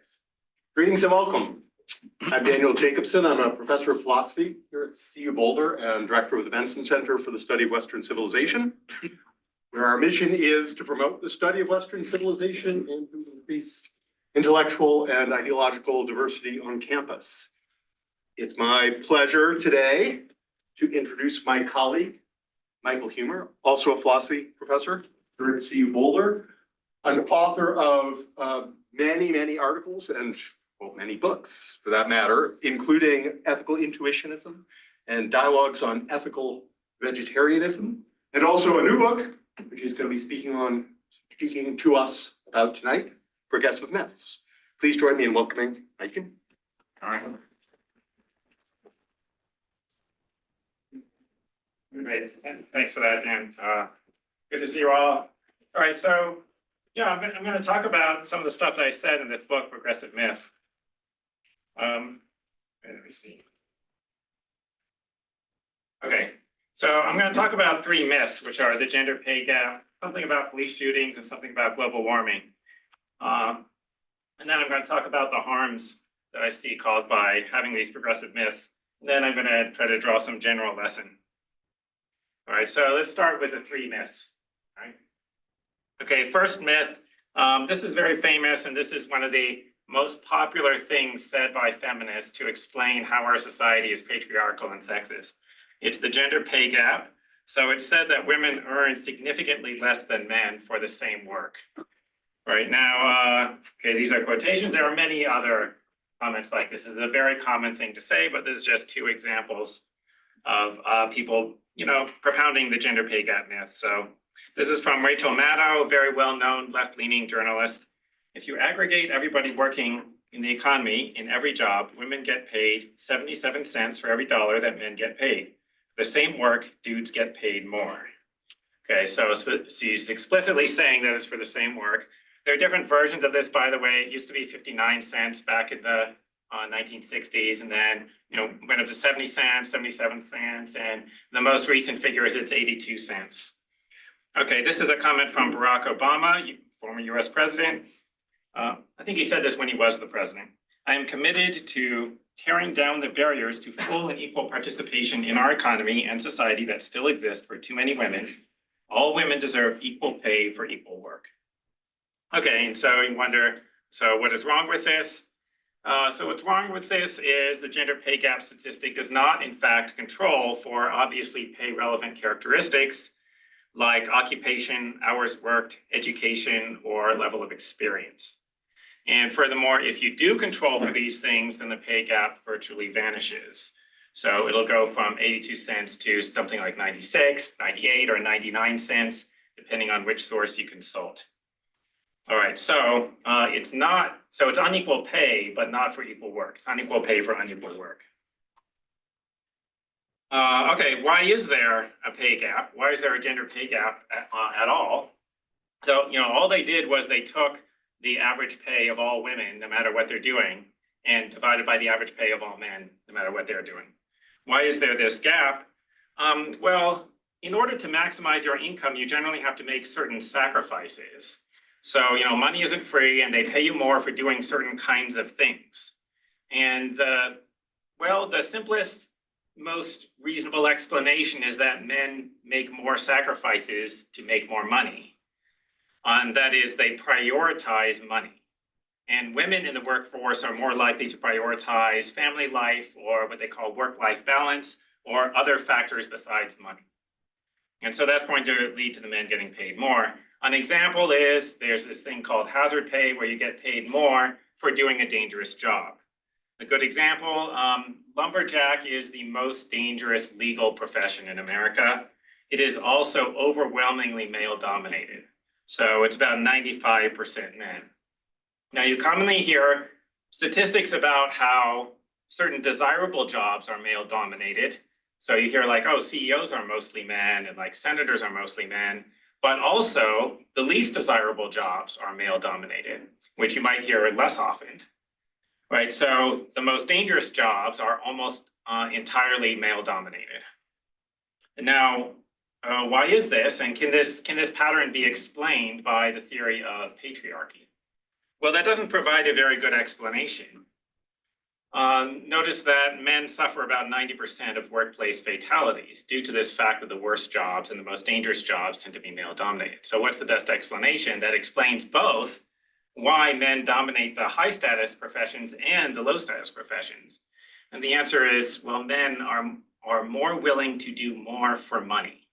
Thanks. Greetings and welcome. I'm Daniel Jacobson. I'm a professor of philosophy here at CU Boulder and director of the Benson Center for the Study of Western Civilization, where our mission is to promote the study of Western civilization and to increase intellectual and ideological diversity on campus. It's my pleasure today to introduce my colleague, Michael Huemer, also a philosophy professor here at CU Boulder, an author of many articles and many books for that matter, including Ethical Intuitionism and Dialogues on Ethical Vegetarianism, and also a new book, which he's going to be speaking to us about tonight, Progressive Myths. Please join me in welcoming Michael. All right. Great. Thanks for that, Dan. Good to see you all. All right, so yeah, I'm going to talk about some of the stuff that I said in this book, Progressive Myths. Let me see. Okay, so I'm going to talk about three myths, which are the gender pay gap, something about police shootings, and something about global warming. And then I'm going to talk about the harms that I see caused by having these progressive myths. And then I'm going to try to draw some general lesson. All right, so let's start with the three myths. All right. Okay, first myth. This is very famous, and this is one of the most popular things said by feminists to explain how our society is patriarchal and sexist. It's the gender pay gap. So it's said that women earn significantly less than men for the same work. Right now, okay, these are quotations. There are many other comments like this. This is a very common thing to say, but this is just two examples of people, propounding the gender pay gap myth. So this is from Rachel Maddow, very well-known left-leaning journalist. If you aggregate everybody working in the economy in every job, women get paid 77 cents for every dollar that men get paid. The same work, dudes get paid more. Okay, so she's explicitly saying that it's for the same work. There are different versions of this, by the way. It used to be 59 cents back in the 1960s, and then went up to 70 cents, 77 cents, and the most recent figure is it's 82 cents. Okay, this is a comment from Barack Obama, former US president. I think he said this when he was the president. I am committed to tearing down the barriers to full and equal participation in our economy and society that still exist for too many women. All women deserve equal pay for equal work. Okay, and so you wonder, so what is wrong with this? So what's wrong with this is the gender pay gap statistic does not, in fact, control for obviously pay relevant characteristics like occupation, hours worked, education, or level of experience. And furthermore, if you do control for these things, then the pay gap virtually vanishes. So it'll go from 82 cents to something like 96, 98, or 99 cents, depending on which source you consult. All right, so it's unequal pay, but not for equal work. It's unequal pay for unequal work. Okay, why is there a pay gap? Why is there a gender pay gap at all? So, all they did was they took the average pay of all women, no matter what they're doing, and divided by the average pay of all men, no matter what they're doing. Why is there this gap? Well, in order to maximize your income, you generally have to make certain sacrifices. So, money isn't free, and they pay you more for doing certain kinds of things. And the simplest, most reasonable explanation is that men make more sacrifices to make more money. And that is, they prioritize money. And women in the workforce are more likely to prioritize family life, or what they call work-life balance, or other factors besides money. And so that's going to lead to the men getting paid more. An example is there's this thing called hazard pay where you get paid more for doing a dangerous job. A good example, lumberjack is the most dangerous legal profession in America. It is also overwhelmingly male dominated. So it's about 95% men. Now you commonly hear statistics about how certain desirable jobs are male dominated. So you hear like, oh, CEOs are mostly men and like senators are mostly men, but also the least desirable jobs are male dominated, which you might hear less often. Right, so the most dangerous jobs are almost entirely male dominated. And now, why is this? And can this pattern be explained by the theory of patriarchy? Well, that doesn't provide a very good explanation. Notice that men suffer about 90% of workplace fatalities due to this fact that the worst jobs and the most dangerous jobs tend to be male dominated. So what's the best explanation that explains both why men dominate the high status professions and the low status professions? And the answer is, well, men are more willing to do more for money.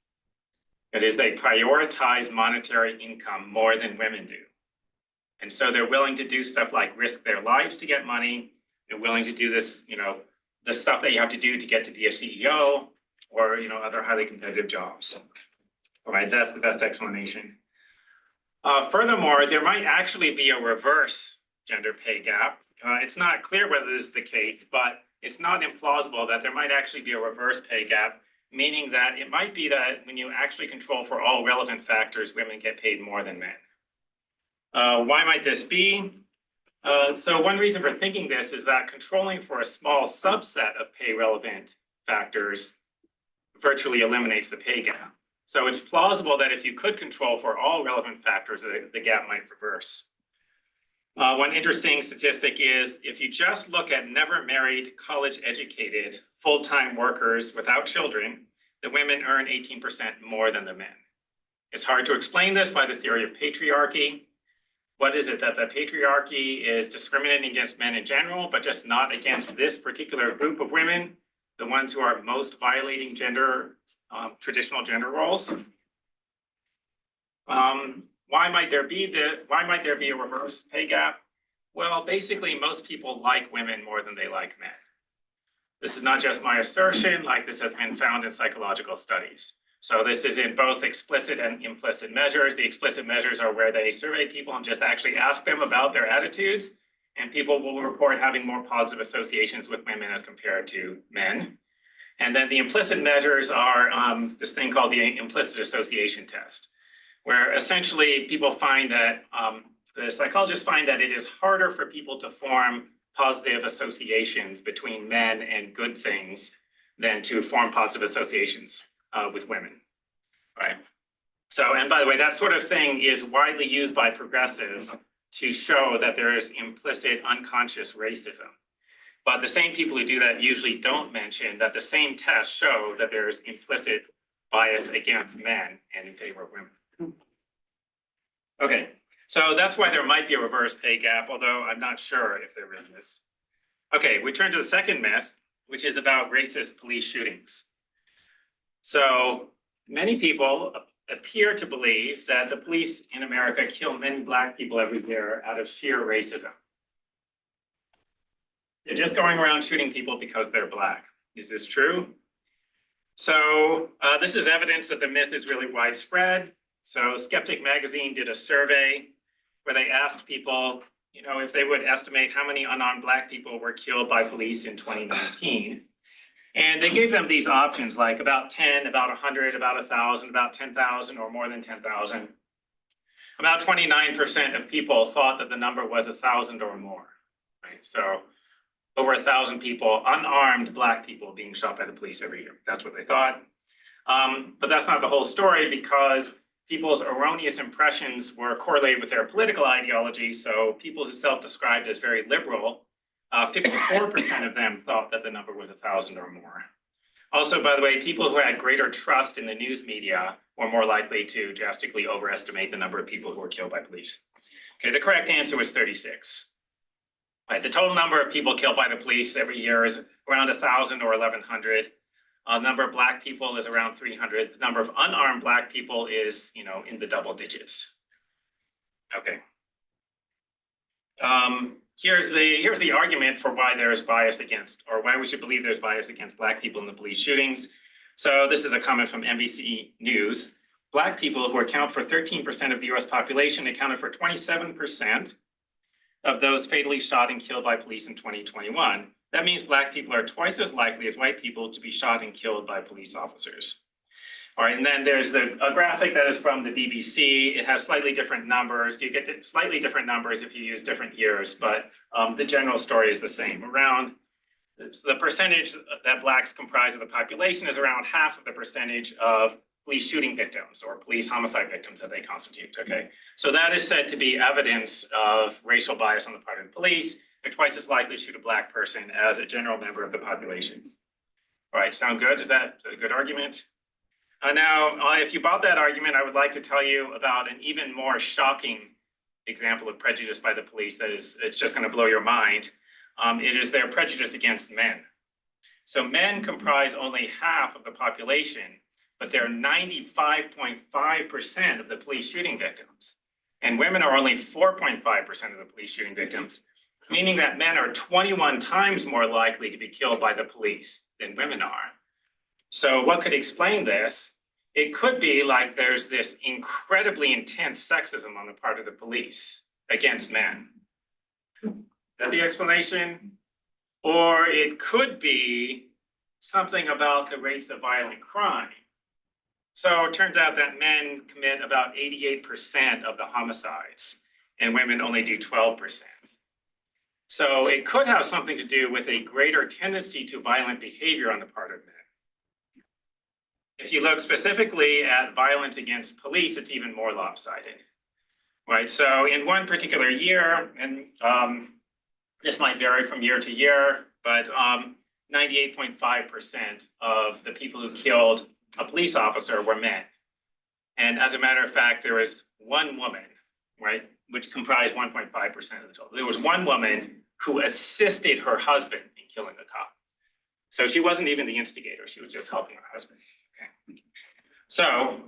That is, they prioritize monetary income more than women do. And so they're willing to do stuff like risk their lives to get money. They're willing to do this, the stuff that you have to do to get to be a CEO or, other highly competitive jobs. All right, that's the best explanation. Furthermore, there might actually be a reverse gender pay gap. It's not clear whether this is the case, but it's not implausible that there might actually be a reverse pay gap, meaning that it might be that when you actually control for all relevant factors, women get paid more than men. Why might this be? So one reason for thinking this is that controlling for a small subset of pay relevant factors virtually eliminates the pay gap. So it's plausible that if you could control for all relevant factors, the gap might reverse. One interesting statistic is if you just look at never married, college educated, full-time workers without children, the women earn 18% more than the men. It's hard to explain this by the theory of patriarchy. What is it that the patriarchy is discriminating against men in general, but just not against this particular group of women, the ones who are most violating traditional gender roles? Why might there be a reverse pay gap? Well, basically, most people like women more than they like men. This is not just my assertion, like this has been found in psychological studies. So this is in both explicit and implicit measures. The explicit measures are where they survey people and just actually ask them about their attitudes. And people will report having more positive associations with women as compared to men. And then the implicit measures are this thing called the implicit association test, where essentially people find that, the psychologists find that it is harder for people to form positive associations between men and good things than to form positive associations with women, right? So, and by the way, that sort of thing is widely used by progressives to show that there is implicit unconscious racism. But the same people who do that usually don't mention that the same tests show that there's implicit bias against men and in favor of women. Okay, so that's why there might be a reverse pay gap, although I'm not sure if there really is. Okay, we turn to the second myth, which is about racist police shootings. So many people appear to believe that the police in America kill many Black people every year out of sheer racism. They're just going around shooting people because they're Black. Is this true? So this is evidence that the myth is really widespread. So Skeptic Magazine did a survey where they asked people, if they would estimate how many unarmed Black people were killed by police in 2019. And they gave them these options, like about 10, about 100, about 1,000, about 10,000, or more than 10,000. About 29% of people thought that the number was 1,000 or more, right? So over 1,000 people, unarmed Black people being shot by the police every year. That's what they thought. But that's not the whole story, because people's erroneous impressions were correlated with their political ideology. So people who self-described as very liberal, 54% of them thought that the number was 1,000 or more. Also, by the way, people who had greater trust in the news media were more likely to drastically overestimate the number of people who were killed by police. Okay, the correct answer was 36. Right, the total number of people killed by the police every year is around 1,000 or 1,100. The number of Black people is around 300. The number of unarmed Black people is, in the double digits. Okay. Here's the argument for why there's bias against, or why we should believe there's bias against Black people in the police shootings. So this is a comment from NBC News. Black people, who account for 13% of the US population, accounted for 27% of those fatally shot and killed by police in 2021. That means Black people are twice as likely as white people to be shot and killed by police officers. All right, and then there's a graphic that is from the BBC. It has slightly different numbers. You get slightly different numbers if you use different years, but the general story is the same. So the percentage that Blacks comprise of the population is around half of the percentage of police shooting victims or police homicide victims that they constitute, okay? So that is said to be evidence of racial bias on the part of the police. They're twice as likely to shoot a Black person as a general member of the population. All right, sound good? Is that a good argument? Now, if you bought that argument, I would like to tell you about an even more shocking example of prejudice by the police that is, it's just going to blow your mind. It is their prejudice against men. So men comprise only half of the population, but they're 95.5% of the police shooting victims. And women are only 4.5% of the police shooting victims, meaning that men are 21 times more likely to be killed by the police than women are. So what could explain this? It could be like there's this incredibly intense sexism on the part of the police against men. Is that the explanation? Or it could be something about the rates of violent crime. So it turns out that men commit about 88% of the homicides and women only do 12%. So it could have something to do with a greater tendency to violent behavior on the part of men. If you look specifically at violence against police, it's even more lopsided, right? So in one particular year, and this might vary from year to year, but 98.5% of the people who killed a police officer were men. And as a matter of fact, there was one woman, right, which comprised 1.5% of the total. There was one woman who assisted her husband in killing a cop. So she wasn't even the instigator, she was just helping her husband. Okay. So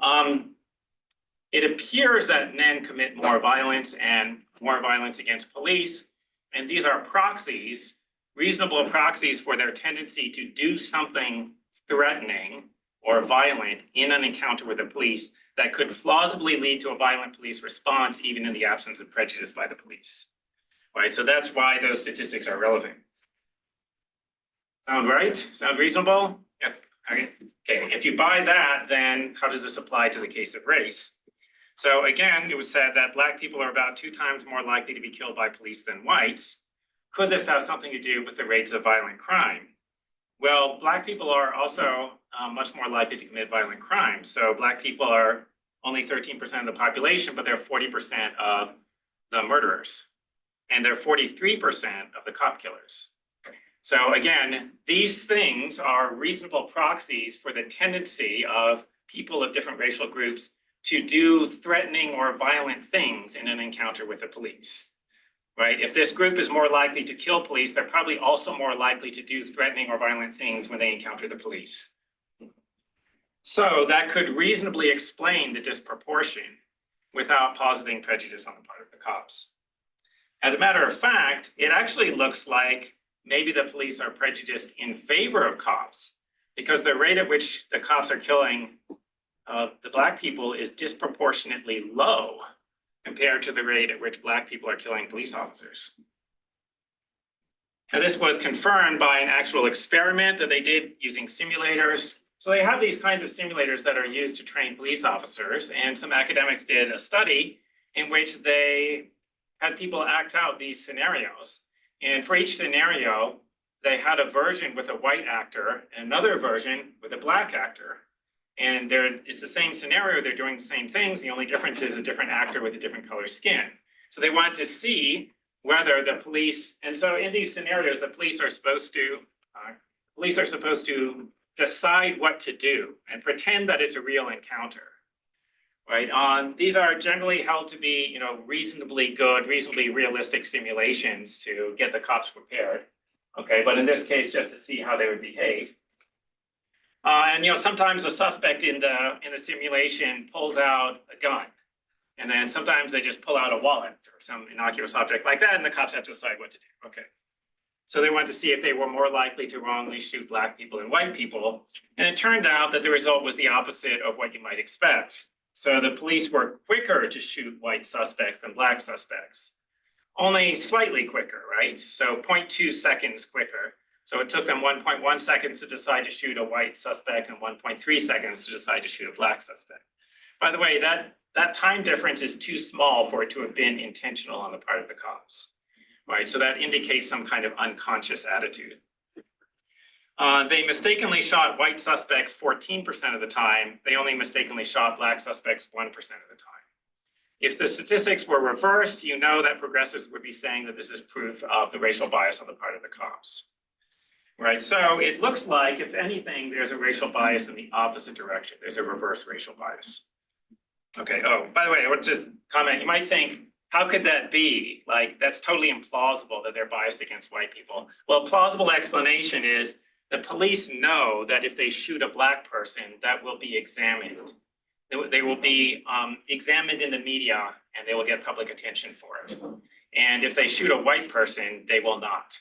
it appears that men commit more violence and more violence against police. And these are proxies, reasonable proxies for their tendency to do something threatening or violent in an encounter with the police that could plausibly lead to a violent police response, even in the absence of prejudice by the police. Right, so that's why those statistics are relevant. Sound right? Sound reasonable? Yep. Okay. If you buy that, then how does this apply to the case of race? So again, it was said that Black people are about 2 times more likely to be killed by police than whites. Could this have something to do with the rates of violent crime? Well, Black people are also much more likely to commit violent crime. So Black people are only 13% of the population, but they're 40% of the murderers. And they're 43% of the cop killers. So again, these things are reasonable proxies for the tendency of people of different racial groups to do threatening or violent things in an encounter with the police, right? If this group is more likely to kill police, they're probably also more likely to do threatening or violent things when they encounter the police. So that could reasonably explain the disproportion without positing prejudice on the part of the cops. As a matter of fact, it actually looks like maybe the police are prejudiced in favor of cops because the rate at which the cops are killing the Black people is disproportionately low compared to the rate at which Black people are killing police officers. And this was confirmed by an actual experiment that they did using simulators. So they have these kinds of simulators that are used to train police officers, and some academics did a study in which they had people act out these scenarios. And for each scenario, they had a version with a white actor and another version with a Black actor. And it's the same scenario, they're doing the same things. The only difference is a different actor with a different color skin. So they wanted to see whether the police, and so in these scenarios, the police are supposed to decide what to do and pretend that it's a real encounter, right? These are generally held to be, reasonably good, reasonably realistic simulations to get the cops prepared, okay? But in this case, just to see how they would behave. And sometimes the suspect in the simulation pulls out a gun, and then sometimes they just pull out a wallet or some innocuous object like that, and the cops have to decide what to do. Okay. So they wanted to see if they were more likely to wrongly shoot Black people than white people, and it turned out that the result was the opposite of what you might expect. So the police were quicker to shoot white suspects than Black suspects, only slightly quicker, right? So 0.2 seconds quicker. So it took them 1.1 seconds to decide to shoot a white suspect and 1.3 seconds to decide to shoot a Black suspect. By the way, that time difference is too small for it to have been intentional on the part of the cops, right? So that indicates some kind of unconscious attitude. They mistakenly shot white suspects 14% of the time. They only mistakenly shot black suspects 1% of the time. If the statistics were reversed, you know that progressives would be saying that this is proof of the racial bias on the part of the cops. Right, so it looks like, if anything, there's a racial bias in the opposite direction. There's a reverse racial bias. Okay, oh, by the way, I would just comment, you might think, how could that be? Like, that's totally implausible that they're biased against white people. Well, a plausible explanation is the police know that if they shoot a black person, that will be examined. They will be examined in the media and they will get public attention for it. And if they shoot a white person, they will not.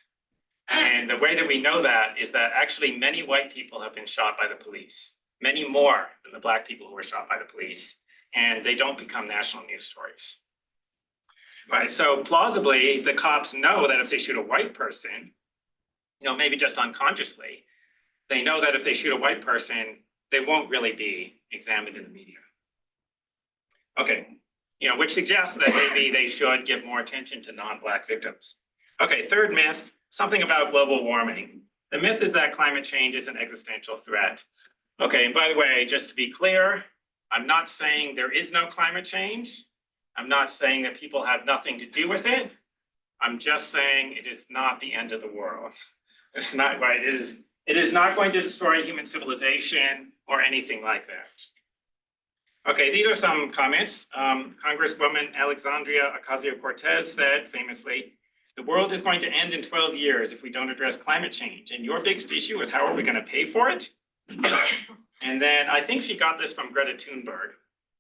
And the way that we know that is that actually many white people have been shot by the police, many more than the black people who were shot by the police, and they don't become national news stories. Right, so plausibly, the cops know that if they shoot a white person, maybe just unconsciously, they know that if they shoot a white person, they won't really be examined in the media. Okay, which suggests that maybe they should give more attention to non-black victims. Okay, third myth, something about global warming. The myth is that climate change is an existential threat. Okay, and by the way, just to be clear, I'm not saying there is no climate change. I'm not saying that people have nothing to do with it. I'm just saying it is not the end of the world. It's not right. It is not going to destroy human civilization or anything like that. Okay, these are some comments. Congresswoman Alexandria Ocasio-Cortez said famously, "The world is going to end in 12 years if we don't address climate change. And your biggest issue is how are we going to pay for it?" And then I think she got this from Greta Thunberg.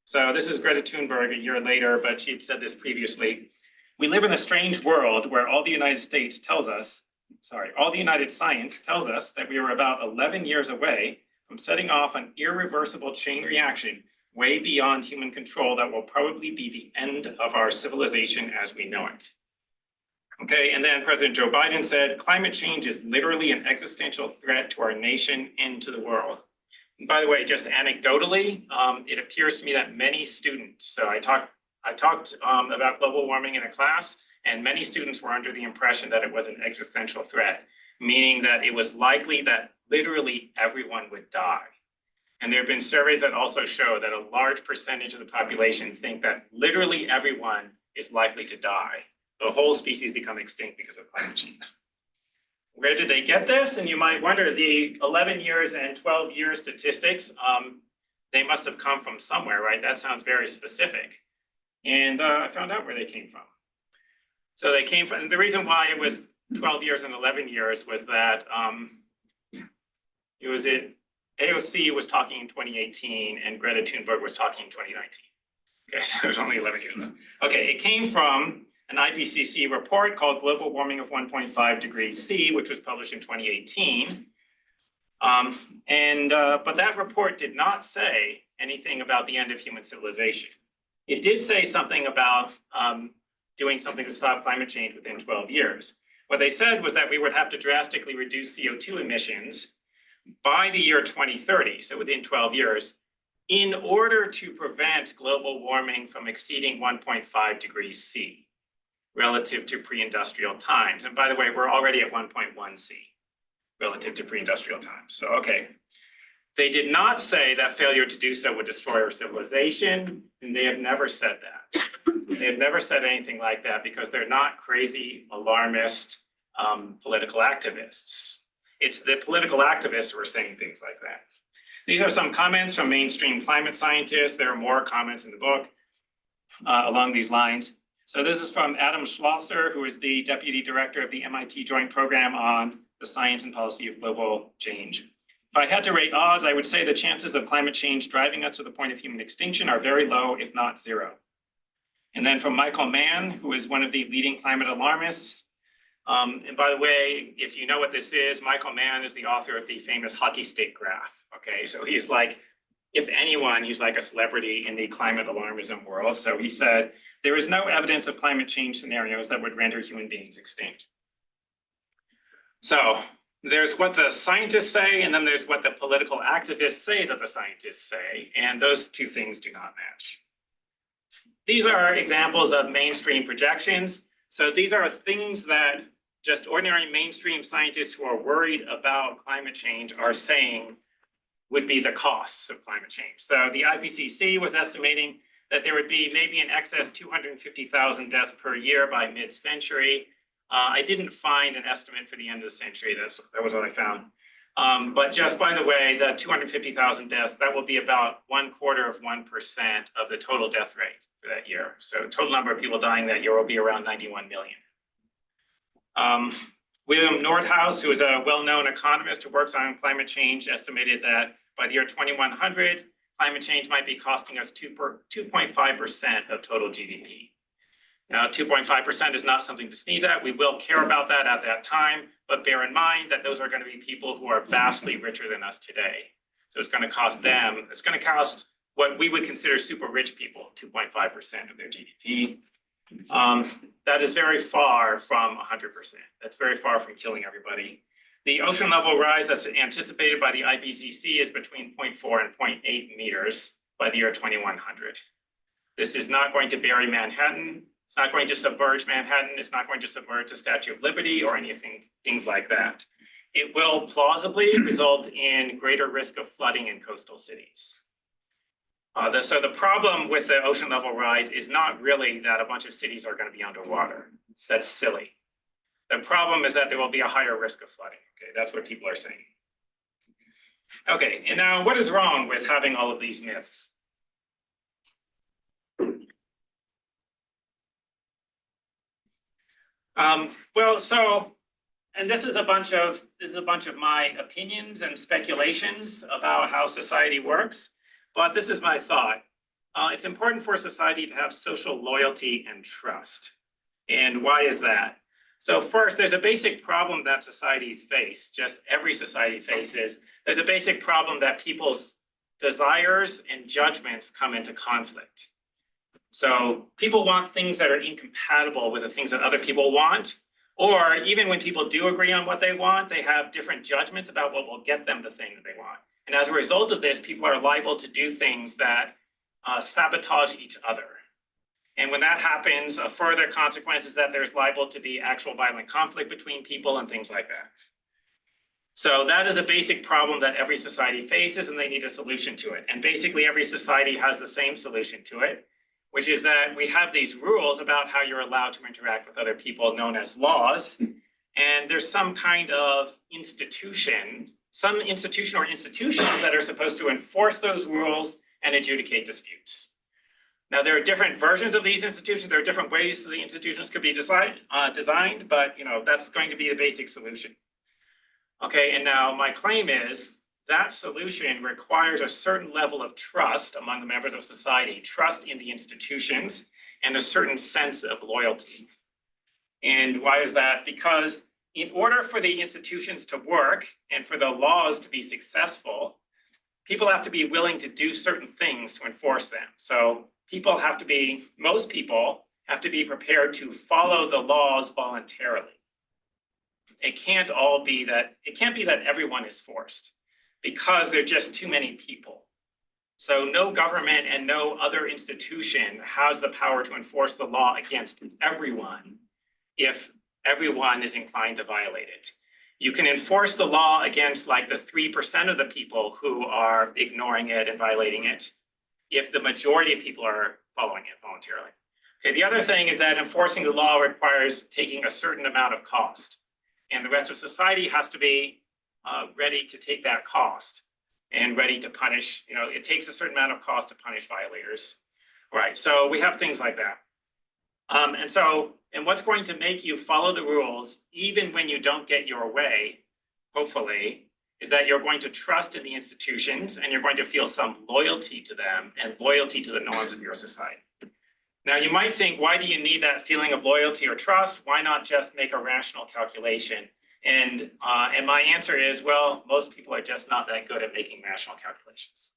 So this is Greta Thunberg a year later, but she had said this previously. "We live in a strange world where all the United science tells us that we are about 11 years away from setting off an irreversible chain reaction way beyond human control that will probably be the end of our civilization as we know it." Okay, and then President Joe Biden said, "Climate change is literally an existential threat to our nation and to the world." And by the way, just anecdotally, it appears to me that many students, so I talked about global warming in a class, and many students were under the impression that it was an existential threat, meaning that it was likely that literally everyone would die. And there have been surveys that also show that a large percentage of the population think that literally everyone is likely to die. The whole species become extinct because of climate change. Where did they get this? And you might wonder, the 11 years and 12 year statistics, they must have come from somewhere, right? That sounds very specific. And I found out where they came from. So they came from, the reason why it was 12 years and 11 years was that AOC was talking in 2018 and Greta Thunberg was talking in 2019. Okay, so it was only 11 years ago. Okay, it came from an IPCC report called Global Warming of 1.5 degrees C, which was published in 2018. But that report did not say anything about the end of human civilization. It did say something about doing something to stop climate change within 12 years. What they said was that we would have to drastically reduce CO2 emissions by the year 2030, so within 12 years, in order to prevent global warming from exceeding 1.5 degrees C relative to pre-industrial times. And by the way, we're already at 1.1 C relative to pre-industrial times. So, okay. They did not say that failure to do so would destroy our civilization, and they have never said that. They have never said anything like that because they're not crazy, alarmist political activists. It's the political activists who are saying things like that. These are some comments from mainstream climate scientists. There are more comments in the book along these lines. So this is from Adam Schlosser, who is the deputy director of the MIT Joint Program on the Science and Policy of Global Change. If I had to rate odds, I would say the chances of climate change driving us to the point of human extinction are very low, if not zero. And then from Michael Mann, who is one of the leading climate alarmists. And by the way, if you know what this is, Michael Mann is the author of the famous hockey stick graph. Okay, so he's like, if anyone, he's like a celebrity in the climate alarmism world. So he said, there is no evidence of climate change scenarios that would render human beings extinct. So there's what the scientists say, and then there's what the political activists say that the scientists say, and those two things do not match. These are examples of mainstream projections. So these are things that just ordinary mainstream scientists who are worried about climate change are saying would be the costs of climate change. So the IPCC was estimating that there would be maybe in excess 250,000 deaths per year by mid-century. I didn't find an estimate for the end of the century. That was what I found. But just by the way, the 250,000 deaths, that will be about 0.25% of the total death rate for that year. So total number of people dying that year will be around 91 million. William Nordhaus, who is a well-known economist who works on climate change, estimated that by the year 2100, climate change might be costing us 2.5% of total GDP. Now, 2.5% is not something to sneeze at. We will care about that at that time, but bear in mind that those are going to be people who are vastly richer than us today. So it's going to cost them, it's going to cost what we would consider super rich people, 2.5% of their GDP. That is very far from 100%. That's very far from killing everybody. The ocean level rise that's anticipated by the IPCC is between 0.4 and 0.8 meters by the year 2100. This is not going to bury Manhattan. It's not going to submerge Manhattan. It's not going to submerge the Statue of Liberty or anything, things like that. It will plausibly result in greater risk of flooding in coastal cities. So the problem with the ocean level rise is not really that a bunch of cities are going to be underwater. That's silly. The problem is that there will be a higher risk of flooding. Okay, that's what people are saying. Okay, and now what is wrong with having all of these myths? And this is a bunch of my opinions and speculations about how society works. But this is my thought. It's important for society to have social loyalty and trust. And why is that? So first, there's a basic problem that societies face, just every society faces. There's a basic problem that people's desires and judgments come into conflict. So people want things that are incompatible with the things that other people want, or even when people do agree on what they want, they have different judgments about what will get them the thing that they want. And as a result of this, people are liable to do things that sabotage each other. And when that happens, a further consequence is that there's liable to be actual violent conflict between people and things like that. So that is a basic problem that every society faces, and they need a solution to it. And basically every society has the same solution to it, which is that we have these rules about how you're allowed to interact with other people known as laws. And there's some kind of institution, or institutions that are supposed to enforce those rules and adjudicate disputes. Now, there are different versions of these institutions. There are different ways the institutions could be designed, but that's going to be the basic solution. Okay, and now my claim is that solution requires a certain level of trust among the members of society, trust in the institutions, and a certain sense of loyalty. And why is that? Because in order for the institutions to work and for the laws to be successful, people have to be willing to do certain things to enforce them. So most people have to be prepared to follow the laws voluntarily. It can't be that everyone is forced, because there are just too many people. So no government and no other institution has the power to enforce the law against everyone if everyone is inclined to violate it. You can enforce the law against like the 3% of the people who are ignoring it and violating it if the majority of people are following it voluntarily. Okay, the other thing is that enforcing the law requires taking a certain amount of cost, and the rest of society has to be ready to take that cost and ready to punish. It takes a certain amount of cost to punish violators, right? So we have things like that. And what's going to make you follow the rules, even when you don't get your way, hopefully, is that you're going to trust in the institutions and you're going to feel some loyalty to them and loyalty to the norms of your society. Now, you might think, why do you need that feeling of loyalty or trust? Why not just make a rational calculation? And my answer is, well, most people are just not that good at making rational calculations.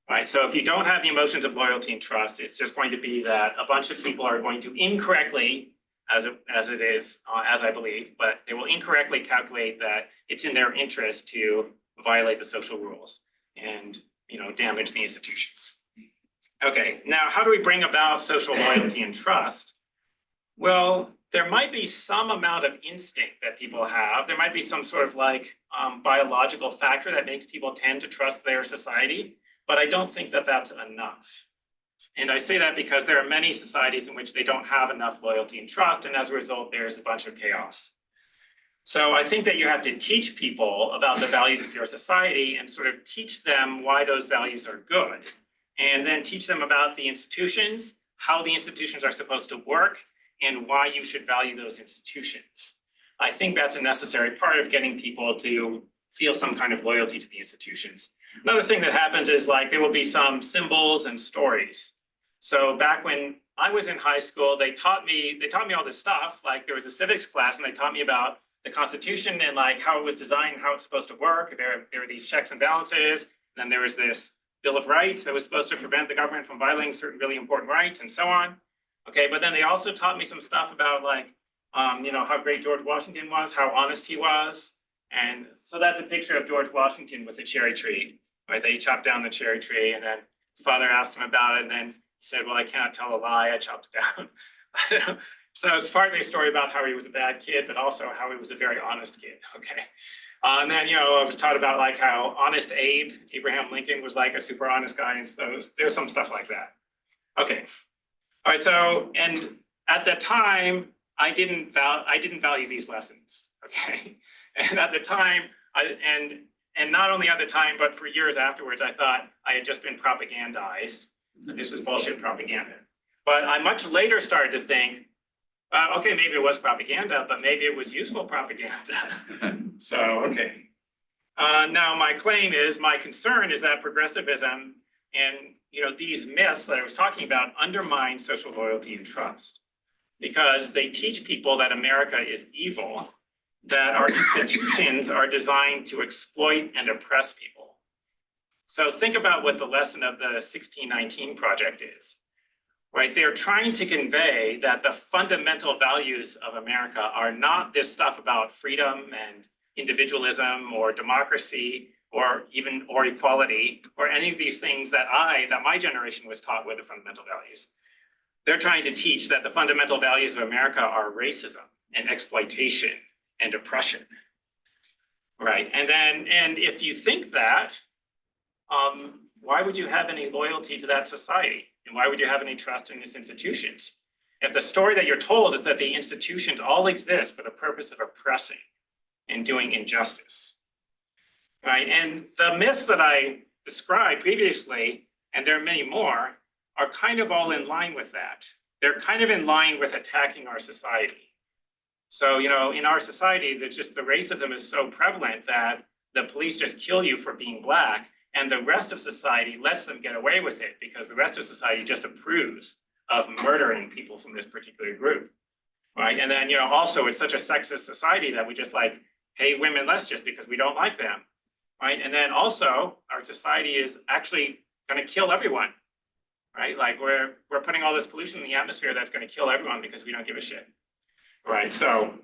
Right? So if you don't have the emotions of loyalty and trust, it's just going to be that a bunch of people are going to incorrectly, as I believe, but they will incorrectly calculate that it's in their interest to violate the social rules and damage the institutions. Okay, now how do we bring about social loyalty and trust? Well, there might be some amount of instinct that people have. There might be some sort of like biological factor that makes people tend to trust their society, but I don't think that that's enough. And I say that because there are many societies in which they don't have enough loyalty and trust, and as a result, there's a bunch of chaos. So I think that you have to teach people about the values of your society and sort of teach them why those values are good, and then teach them about the institutions, how the institutions are supposed to work, and why you should value those institutions. I think that's a necessary part of getting people to feel some kind of loyalty to the institutions. Another thing that happens is like there will be some symbols and stories. So back when I was in high school, they taught me all this stuff. Like there was a civics class and they taught me about the Constitution and like how it was designed, how it's supposed to work. There were these checks and balances. And then there was this Bill of Rights that was supposed to prevent the government from violating certain really important rights and so on. Okay, but then they also taught me some stuff about like, how great George Washington was, how honest he was. And so that's a picture of George Washington with a cherry tree, right? They chopped down the cherry tree and then his father asked him about it and then he said, well, I cannot tell a lie, I chopped it down. So it's partly a story about how he was a bad kid, but also how he was a very honest kid, okay? And then, I was taught about like how honest Abraham Lincoln was like a super honest guy. And so there's some stuff like that. Okay. All right, so, and at the time, I didn't value these lessons, okay? And at the time, and not only at the time, but for years afterwards, I thought I had just been propagandized, that this was bullshit propaganda. But I much later started to think, okay, maybe it was propaganda, but maybe it was useful propaganda. So, okay. Now my concern is that progressivism and these myths that I was talking about undermine social loyalty and trust because they teach people that America is evil, that our institutions are designed to exploit and oppress people. So think about what the lesson of the 1619 Project is, right? They're trying to convey that the fundamental values of America are not this stuff about freedom and individualism or democracy or equality or any of these things that my generation was taught were the fundamental values. They're trying to teach that the fundamental values of America are racism and exploitation and oppression, right? And if you think that, why would you have any loyalty to that society? And why would you have any trust in its institutions? If the story that you're told is that the institutions all exist for the purpose of oppressing and doing injustice, right? And the myths that I described previously, and there are many more, are kind of all in line with that. They're kind of in line with attacking our society. So, in our society, the racism is so prevalent that the police just kill you for being Black, and the rest of society lets them get away with it because the rest of society just approves of murdering people from this particular group, right? And then, also it's such a sexist society that we just like pay women less just because we don't like them, right? And then also our society is actually going to kill everyone, right? Like we're putting all this pollution in the atmosphere that's going to kill everyone because we don't give a shit, right? So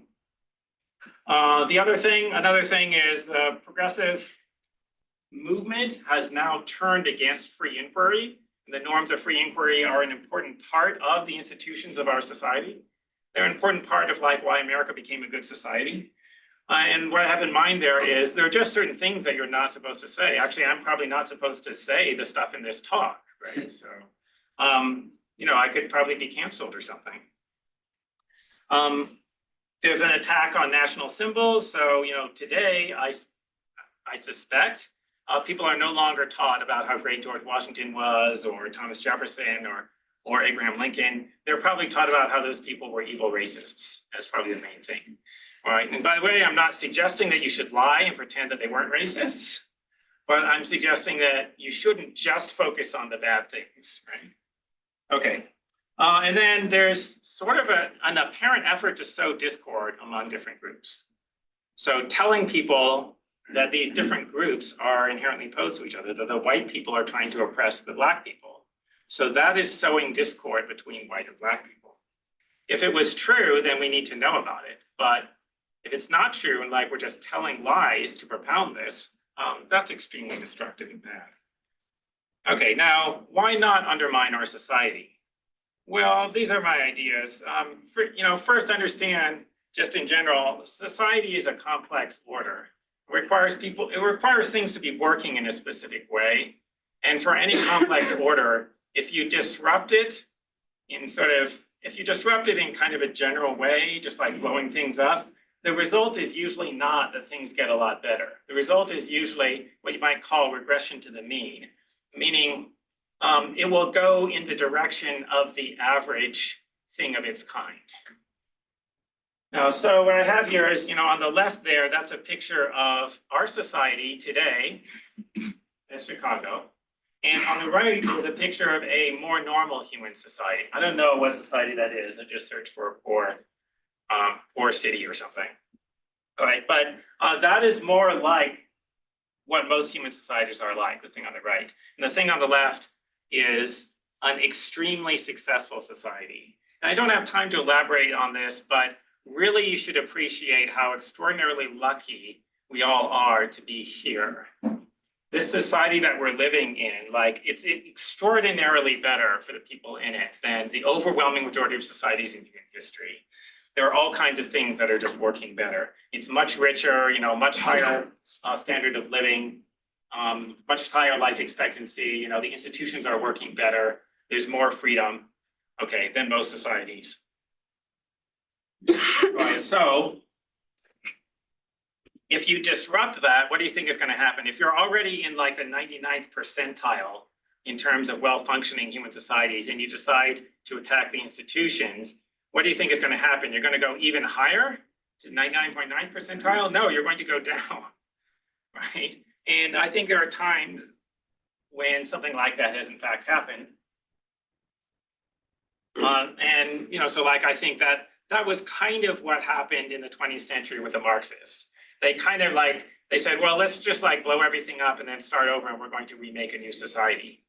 another thing is the progressive movement has now turned against free inquiry. The norms of free inquiry are an important part of the institutions of our society. They're an important part of like why America became a good society. And what I have in mind there is there are just certain things that you're not supposed to say. Actually, I'm probably not supposed to say the stuff in this talk, right? So, I could probably be canceled or something. There's an attack on national symbols. So, today I suspect people are no longer taught about how great George Washington was or Thomas Jefferson or Abraham Lincoln. They're probably taught about how those people were evil racists. That's probably the main thing. All right, and by the way, I'm not suggesting that you should lie and pretend that they weren't racists, but I'm suggesting that you shouldn't just focus on the bad things, right? Okay, and then there's sort of an apparent effort to sow discord among different groups. So telling people that these different groups are inherently opposed to each other, that the white people are trying to oppress the Black people. So that is sowing discord between white and Black people. If it was true, then we need to know about it. But if it's not true and like we're just telling lies to propound this, that's extremely destructive and bad. Okay, now why not undermine our society? Well, these are my ideas. First understand, just in general, society is a complex order. It requires things to be working in a specific way. And for any complex order, if you disrupt it in kind of a general way, just like blowing things up, the result is usually not that things get a lot better. The result is usually what you might call regression to the mean, meaning it will go in the direction of the average thing of its kind. Now, so what I have here is, on the left there, that's a picture of our society today in Chicago. And on the right is a picture of a more normal human society. I don't know what society that is. I just searched for poor city or something. All right, but that is more like what most human societies are like, the thing on the right. And the thing on the left is an extremely successful society. And I don't have time to elaborate on this, but really you should appreciate how extraordinarily lucky we all are to be here. This society that we're living in, it's extraordinarily better for the people in it than the overwhelming majority of societies in human history. There are all kinds of things that are just working better. It's much richer, much higher standard of living, much higher life expectancy. The institutions are working better. There's more freedom, than most societies. Right, so if you disrupt that, what do you think is going to happen? If you're already in like the 99th percentile in terms of well-functioning human societies and you decide to attack the institutions, what do you think is going to happen? You're going to go even higher to 99.9 percentile? No, you're going to go down, right? And I think there are times when something like that has in fact happened. I think that was kind of what happened in the 20th century with the Marxists. They kind of they said, well, let's just blow everything up and then start over and we're going to remake a new society.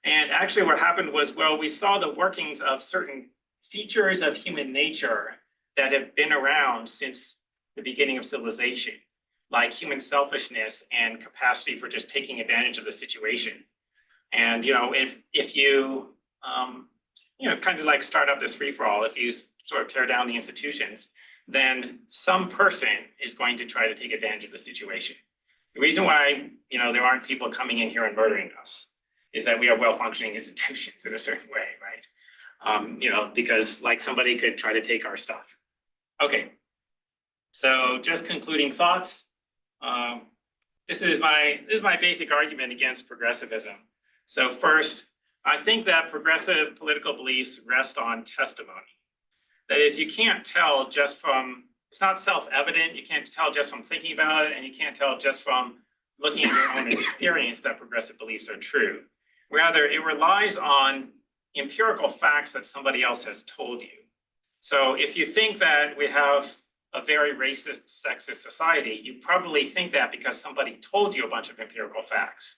And actually what happened was, well, we saw the workings of certain features of human nature that have been around since the beginning of civilization, like human selfishness and capacity for just taking advantage of the situation. And, if you, kind of start up this free-for-all, if you sort of tear down the institutions, then some person is going to try to take advantage of the situation. The reason why, there aren't people coming in here and murdering us is that we have well-functioning institutions in a certain way, right? Because somebody could try to take our stuff. Okay, so just concluding thoughts. This is my basic argument against progressivism. So first, I think that progressive political beliefs rest on testimony. That is, you can't tell just from, it's not self-evident, you can't tell just from thinking about it, and you can't tell just from looking at your own experience that progressive beliefs are true. Rather, it relies on empirical facts that somebody else has told you. So if you think that we have a very racist, sexist society, you probably think that because somebody told you a bunch of empirical facts.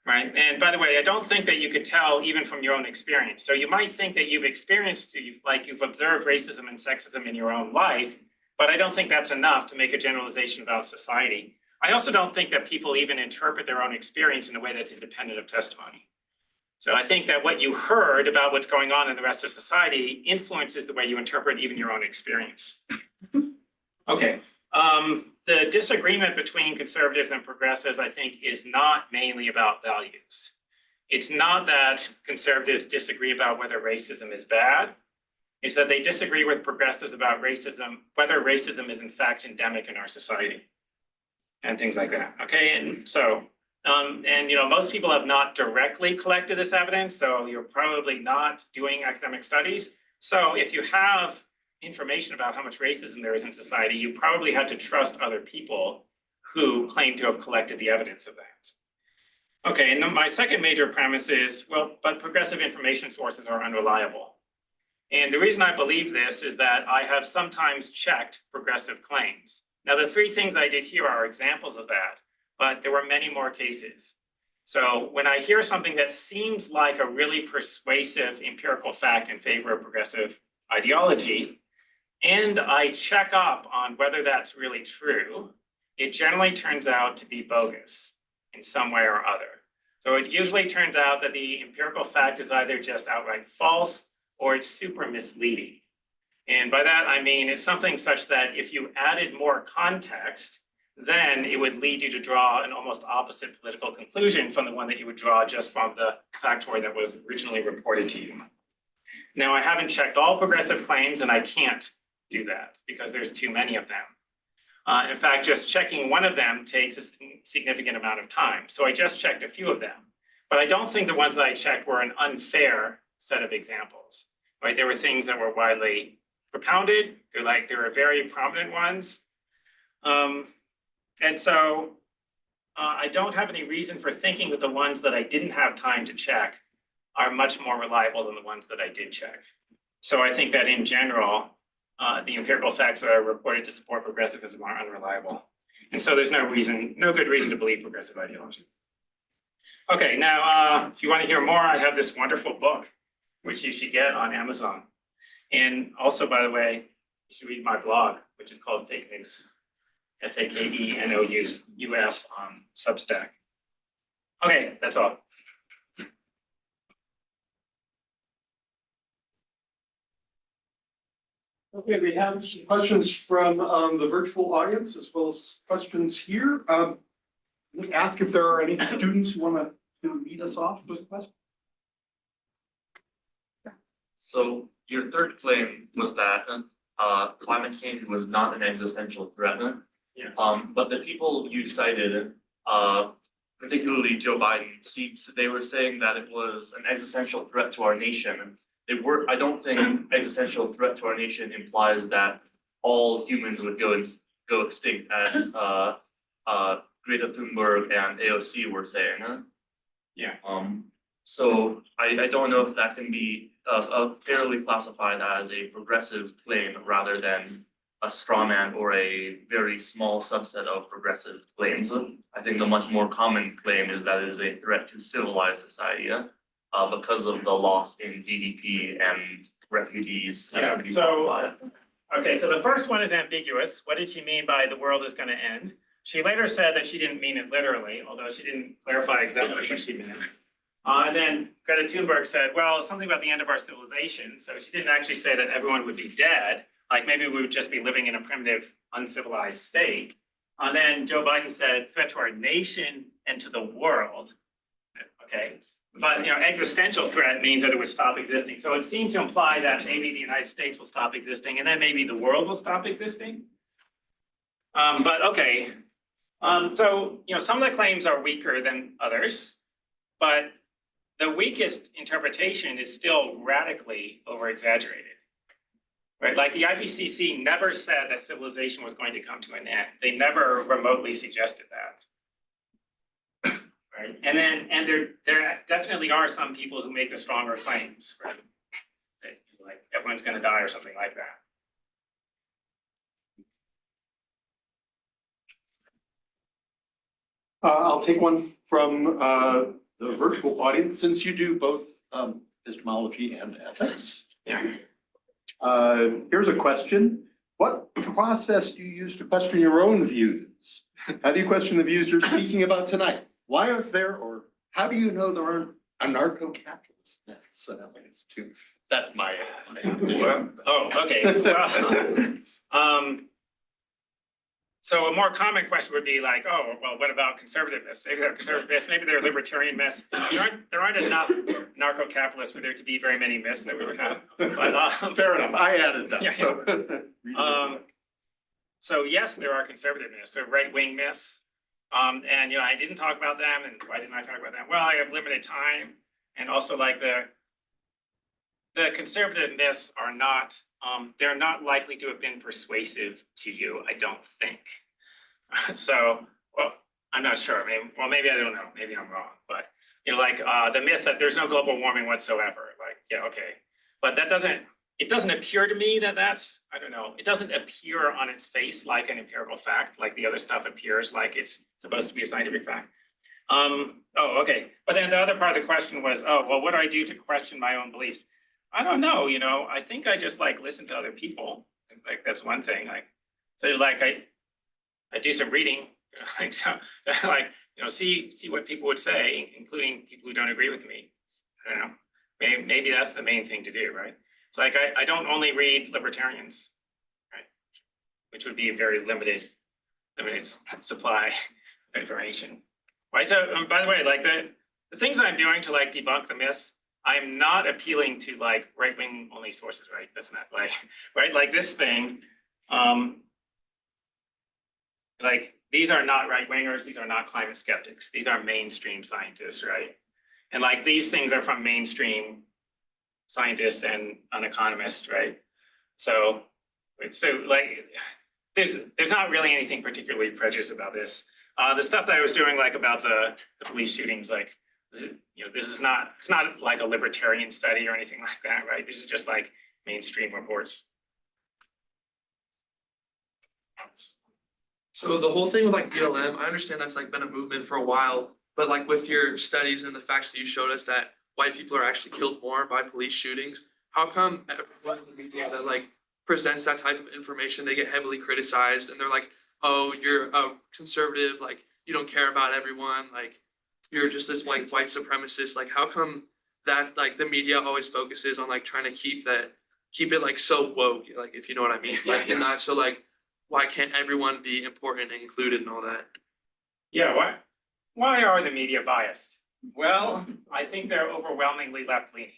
Right. And by the way, I don't think that you could tell even from your own experience. So you might think that you've observed racism and sexism in your own life, but I don't think that's enough to make a generalization about society. I also don't think that people even interpret their own experience in a way that's independent of testimony. So I think that what you heard about what's going on in the rest of society influences the way you interpret even your own experience. Okay. The disagreement between conservatives and progressives, I think, is not mainly about values. It's not that conservatives disagree about whether racism is bad. It's that they disagree with progressives about racism, whether racism is in fact endemic in our society and things like that. Okay, and so, most people have not directly collected this evidence, so you're probably not doing academic studies. So if you have information about how much racism there is in society, you probably had to trust other people who claim to have collected the evidence of that. Okay, and then my second major premise is, well, but progressive information sources are unreliable. And the reason I believe this is that I have sometimes checked progressive claims. Now, the three things I did here are examples of that, but there were many more cases. So when I hear something that seems like a really persuasive empirical fact in favor of progressive ideology, and I check up on whether that's really true, it generally turns out to be bogus in some way or other. So it usually turns out that the empirical fact is either just outright false, or it's super misleading. And by that, I mean, it's something such that if you added more context, then it would lead you to draw an almost opposite political conclusion from the one that you would draw just from the factoid that was originally reported to you. Now, I haven't checked all progressive claims, and I can't do that because there's too many of them. In fact, just checking one of them takes a significant amount of time. So I just checked a few of them, but I don't think the ones that I checked were an unfair set of examples, right? There were things that were widely propounded. There were very prominent ones. And so I don't have any reason for thinking that the ones that I didn't have time to check are much more reliable than the ones that I did check. So I think that in general, the empirical facts that are reported to support progressivism are unreliable. And so there's no good reason to believe progressive ideology. Okay, now, if you want to hear more, I have this wonderful book, which you should get on Amazon. And also, by the way, you should read my blog, which is called Fake News, FAKENOUS on Substack. Okay, that's all. Okay, we have some questions from the virtual audience as well as questions here. Let me ask if there are any students who want to lead us off with questions. So your third claim was that climate change was not an existential threat. Yes. But the people you cited, particularly Joe Biden, they were saying that it was an existential threat to our nation. I don't think existential threat to our nation implies that all humans would go extinct, as Greta Thunberg and AOC were saying. Yeah. So I don't know if that can be fairly classified as a progressive claim rather than a straw man or a very small subset of progressive claims. I think the much more common claim is that it is a threat to civilized society because of the loss in GDP and refugees. Yeah, so, okay, so the first one is ambiguous. What did she mean by the world is going to end? She later said that she didn't mean it literally, although she didn't clarify exactly what she meant. And then Greta Thunberg said, well, something about the end of our civilization. So she didn't actually say that everyone would be dead. Like maybe we would just be living in a primitive, uncivilized state. And then Joe Biden said, threat to our nation and to the world. Okay, but existential threat means that it would stop existing. So it seemed to imply that maybe the United States will stop existing and then maybe the world will stop existing. But okay, so some of the claims are weaker than others, but the weakest interpretation is still radically over-exaggerated. Right, like the IPCC never said that civilization was going to come to an end. They never remotely suggested that. Right, and there definitely are some people who make the stronger claims, right? Like everyone's going to die or something like that. I'll take one from the virtual audience, since you do both epistemology and ethics. Yeah. Here's a question. What process do you use to question your own views? How do you question the views you're speaking about tonight? Why aren't there, or how do you know there aren't anarcho-capitalist myths? That's my. Well, oh, okay. Well, so a more common question would be like, oh, well, what about conservative myths? Maybe they're conservative myths, maybe they're libertarian myths. There aren't enough narco-capitalists for there to be very many myths that we would have. But, fair enough. I added that. Yeah. So. So yes, there are conservative myths, so right-wing myths. And I didn't talk about them, and why didn't I talk about them? Well, I have limited time, and also like the conservative myths are not, they're not likely to have been persuasive to you, I don't think. So, well, I'm not sure. Maybe I don't know. Maybe I'm wrong. But like the myth that there's no global warming whatsoever. Like, yeah, okay. But it doesn't appear to me that that's, I don't know. It doesn't appear on its face like an empirical fact, like the other stuff appears like it's supposed to be a scientific fact. Oh, okay. But then the other part of the question was, oh, well, what do I do to question my own beliefs? I don't know, I think I just like listen to other people. Like that's one thing. So like I do some reading, like so like see what people would say, including people who don't agree with me. I don't know. Maybe that's the main thing to do, right? So like I don't only read libertarians, right? Which would be a very limited supply of information. Right. So by the way, like the things I'm doing to like debunk the myths, I'm not appealing to like right-wing only sources, right? That's not like right, like this thing. Like these are not right-wingers, these are not climate skeptics, these are mainstream scientists, right? And like these things are from mainstream scientists and an economist, right? So like there's not really anything particularly prejudiced about this. The stuff that I was doing like about the police shootings, like this is not, it's not like a libertarian study or anything like that, right? This is just like mainstream reports. So the whole thing with like BLM, I understand that's like been a movement for a while, but like with your studies and the facts that you showed us that white people are actually killed more by police shootings, how come everyone in the media that like presents that type of information, they get heavily criticized and they're like, oh, you're a conservative, like you don't care about everyone, like you're just this white supremacist. Like how come that like the media always focuses on like trying to keep it like so woke, like if you know what I mean, like and not so like why can't everyone be important and included and all that? Yeah, why are the media biased? Well, I think they're overwhelmingly left-leaning.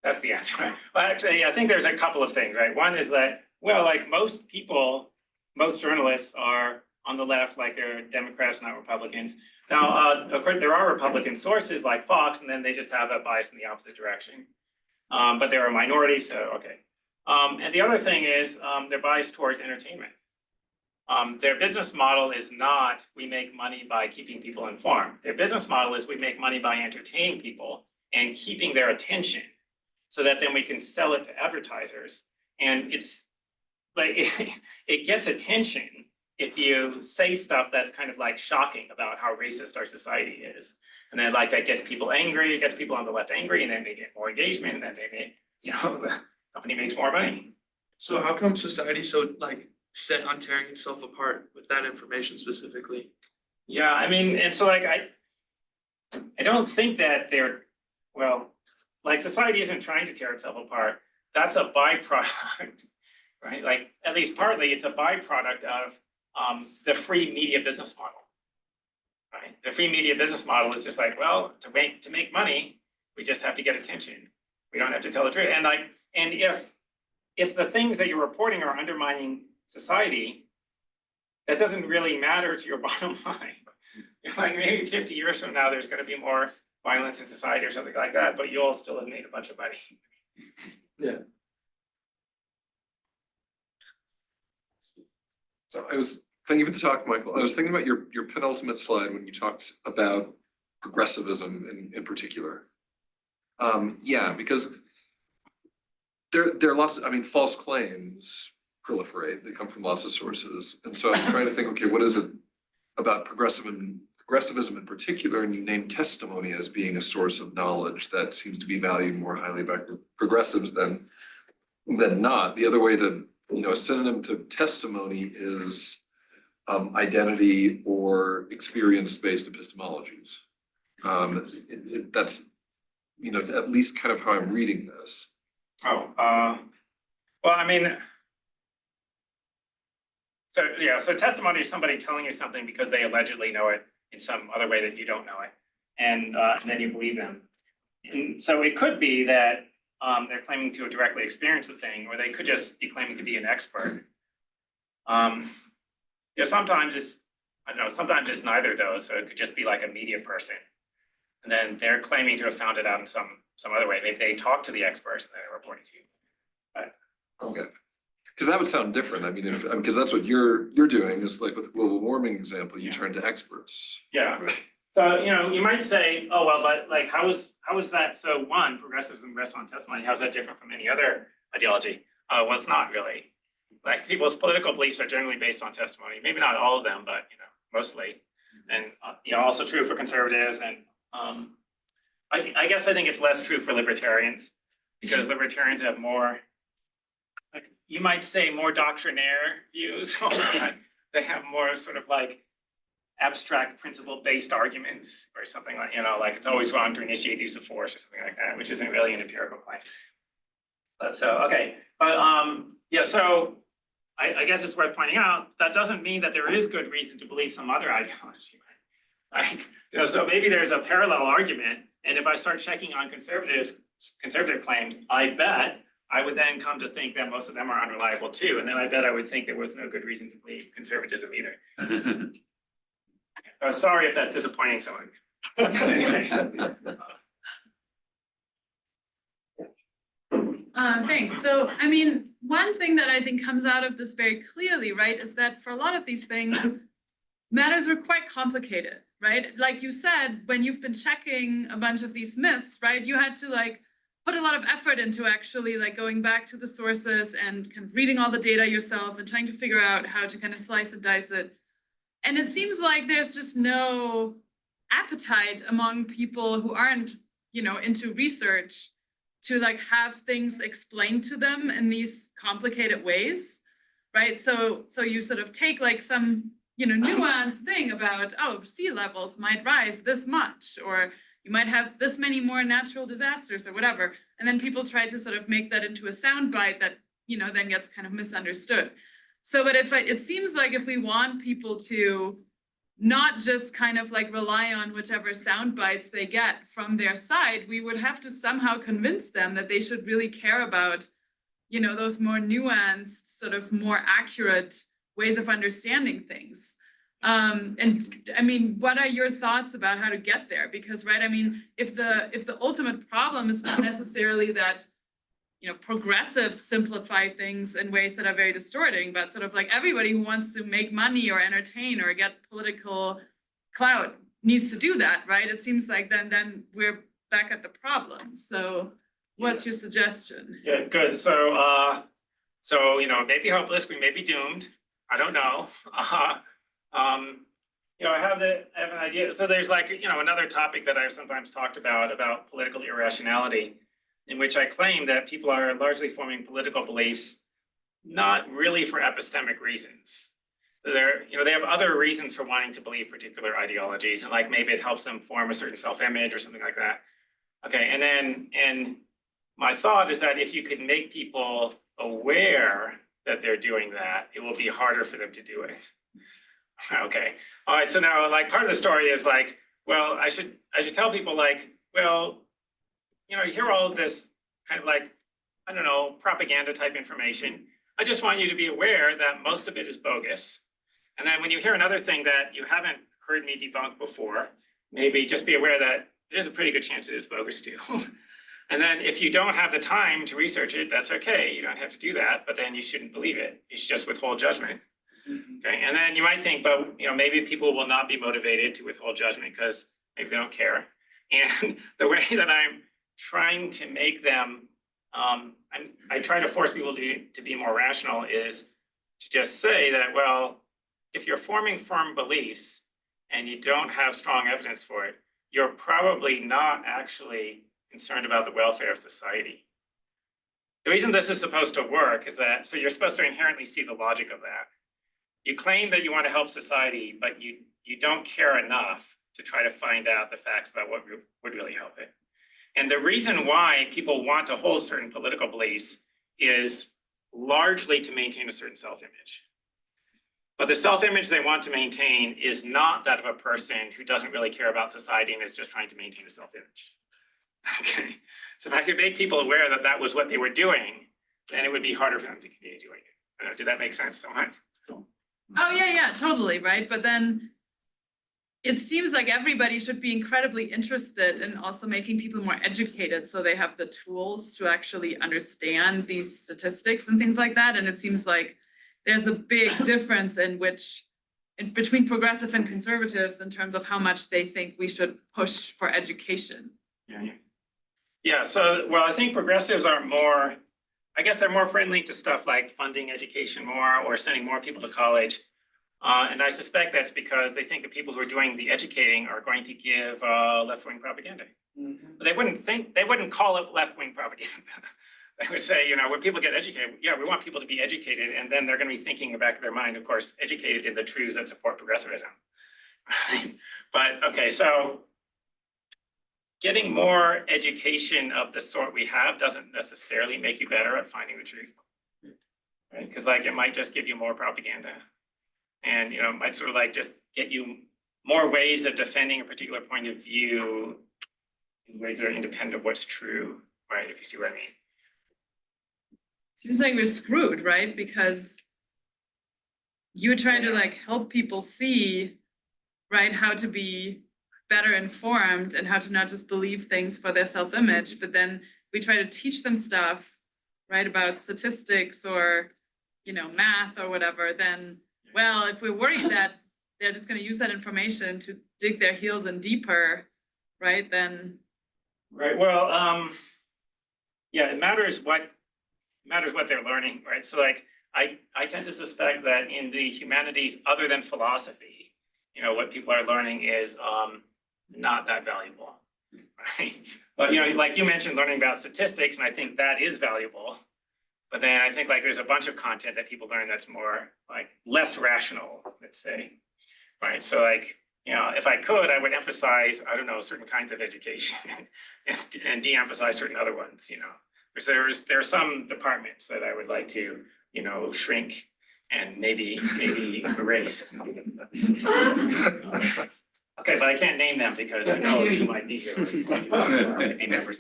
That's the answer. Well, actually, I think there's a couple of things, right? One is that, well, like most people, most journalists are on the left, like they're Democrats, not Republicans. Now, of course, there are Republican sources like Fox, and then they just have a bias in the opposite direction. But they're a minority, so okay. And the other thing is they're biased towards entertainment. Their business model is not we make money by keeping people informed. Their business model is we make money by entertaining people and keeping their attention so that then we can sell it to advertisers. And it's like it gets attention if you say stuff that's kind of like shocking about how racist our society is. And then like that gets people angry, it gets people on the left angry, and then they get more engagement, and then they make, the company makes more money. So how come society's so like set on tearing itself apart with that information specifically? Yeah, I mean, and so like I don't think that they're, well, like society isn't trying to tear itself apart. That's a byproduct, right? Like at least partly it's a byproduct of the free media business model, right? The free media business model is just like, well, to make money, we just have to get attention. We don't have to tell the truth. And like, and if the things that you're reporting are undermining society, that doesn't really matter to your bottom line. Like maybe 50 years from now, there's going to be more violence in society or something like that, but you'll still have made a bunch of money. Yeah. So thank you for the talk, Michael. I was thinking about your penultimate slide when you talked about progressivism in particular. Yeah, because there are lots, I mean, false claims proliferate, they come from lots of sources. And so I'm trying to think, okay, what is it about progressivism in particular? And you name testimony as being a source of knowledge that seems to be valued more highly by progressives than not. The other way to, a synonym to testimony is identity or experience-based epistemologies. That's, at least kind of how I'm reading this. Oh, well, I mean, so testimony is somebody telling you something because they allegedly know it in some other way that you don't know it, and then you believe them. And so it could be that they're claiming to directly experience the thing, or they could just be claiming to be an expert. Sometimes it's, I don't know, sometimes it's neither of those. So it could just be like a media person, and then they're claiming to have found it out in some other way. Maybe they talk to the experts and they're reporting to you. Okay. Because that would sound different. I mean, because that's what you're doing is like with the global warming example, you turn to experts. Yeah. Right. So, you might say, oh, well, but like, how is that? So one, progressivism rests on testimony. How is that different from any other ideology? Well, it's not really. Like people's political beliefs are generally based on testimony. Maybe not all of them, but, mostly. And, also true for conservatives. And I guess I think it's less true for libertarians because libertarians have more, like, you might say more doctrinaire views. They have more sort of like abstract principle-based arguments or something like, like it's always wrong to initiate the use of force or something like that, which isn't really an empirical claim. Okay, but yeah, so I guess it's worth pointing out, that doesn't mean that there is good reason to believe some other ideology, right? Like, so maybe there's a parallel argument, and if I start checking on conservative claims, I bet I would then come to think that most of them are unreliable too, and then I bet I would think there was no good reason to believe conservatism either. Sorry if that's disappointing someone. Thanks. So, I mean, one thing that I think comes out of this very clearly, right, is that for a lot of these things, matters are quite complicated, right? Like you said, when you've been checking a bunch of these myths, right, you had to like put a lot of effort into actually like going back to the sources and kind of reading all the data yourself and trying to figure out how to kind of slice and dice it. And it seems like there's just no appetite among people who aren't, you know, into research to like have things explained to them in these complicated ways, right? So you sort of take like some, you know, nuanced thing about, oh, sea levels might rise this much, or you might have this many more natural disasters or whatever. And then people try to sort of make that into a soundbite that, you know, then gets kind of misunderstood. So, but it seems like if we want people to not just kind of like rely on whichever sound bites they get from their side, we would have to somehow convince them that they should really care about, you know, those more nuanced, sort of more accurate ways of understanding things. And I mean, what are your thoughts about how to get there? Because, right, I mean, if the ultimate problem is not necessarily that, you know, progressives simplify things in ways that are very distorting, but sort of like everybody who wants to make money or entertain or get political clout needs to do that, right? It seems like then we're back at the problem. So what's your suggestion? Yeah, good. So you know, maybe hopeless, we may be doomed. I don't know. You know, I have an idea. So there's like, you know, another topic that I've sometimes talked about political irrationality, in which I claim that people are largely forming political beliefs, not really for epistemic reasons. You know, they have other reasons for wanting to believe particular ideologies, and like maybe it helps them form a certain self-image or something like that. Okay, and my thought is that if you could make people aware that they're doing that, it will be harder for them to do it. Okay, all right, so now like part of the story is like, well, I should tell people like, well, you know, you hear all of this kind of like, I don't know, propaganda type information. I just want you to be aware that most of it is bogus. And then when you hear another thing that you haven't heard me debunk before, maybe just be aware that there's a pretty good chance it is bogus too. And then if you don't have the time to research it, that's okay. You don't have to do that, but then you shouldn't believe it. You should just withhold judgment. Okay, and then you might think, but you know, maybe people will not be motivated to withhold judgment because maybe they don't care. And the way that I'm trying to make them, I try to force people to be more rational is to just say that, well, if you're forming firm beliefs and you don't have strong evidence for it, you're probably not actually concerned about the welfare of society. The reason this is supposed to work is that, so you're supposed to inherently see the logic of that. You claim that you want to help society, but you don't care enough to try to find out the facts about what would really help it. And the reason why people want to hold certain political beliefs is largely to maintain a certain self-image. But the self-image they want to maintain is not that of a person who doesn't really care about society and is just trying to maintain a self-image. Okay, so if I could make people aware that that was what they were doing, then it would be harder for them to continue doing it. Did that make sense somewhat? Oh, yeah, totally, right? But then it seems like everybody should be incredibly interested in also making people more educated so they have the tools to actually understand these statistics and things like that. And it seems like there's a big difference between progressive and conservatives in terms of how much they think we should push for education. Yeah, so, well, I think progressives are more, I guess they're more friendly to stuff like funding education more or sending more people to college. And I suspect that's because they think the people who are doing the educating are going to give left-wing propaganda. But they wouldn't call it left-wing propaganda. They would say, you know, when people get educated, yeah, we want people to be educated, and then they're going to be thinking in the back of their mind, of course, educated in the truths that support progressivism. Right? But okay, so getting more education of the sort we have doesn't necessarily make you better at finding the truth. Right? Because like it might just give you more propaganda. And it might sort of like just get you more ways of defending a particular point of view in ways that are independent of what's true, right? If you see what I mean. Seems like we're screwed, right? Because you're trying to like help people see, right, how to be better informed and how to not just believe things for their self-image, but then we try to teach them stuff, right, about statistics or, math or whatever, then, well, if we're worried that they're just going to use that information to dig their heels in deeper, right, then. Right, well, yeah, it matters what they're learning, right? So like, I tend to suspect that in the humanities other than philosophy, what people are learning is not that valuable, right? But like you mentioned, learning about statistics, and I think that is valuable. But then I think like there's a bunch of content that people learn that's more like less rational, let's say, right? So like, if I could, I would emphasize, I don't know, certain kinds of education and de-emphasize certain other ones, Because there are some departments that I would like to, shrink and maybe erase. Okay, but I can't name them because who knows who might be here. Might be members.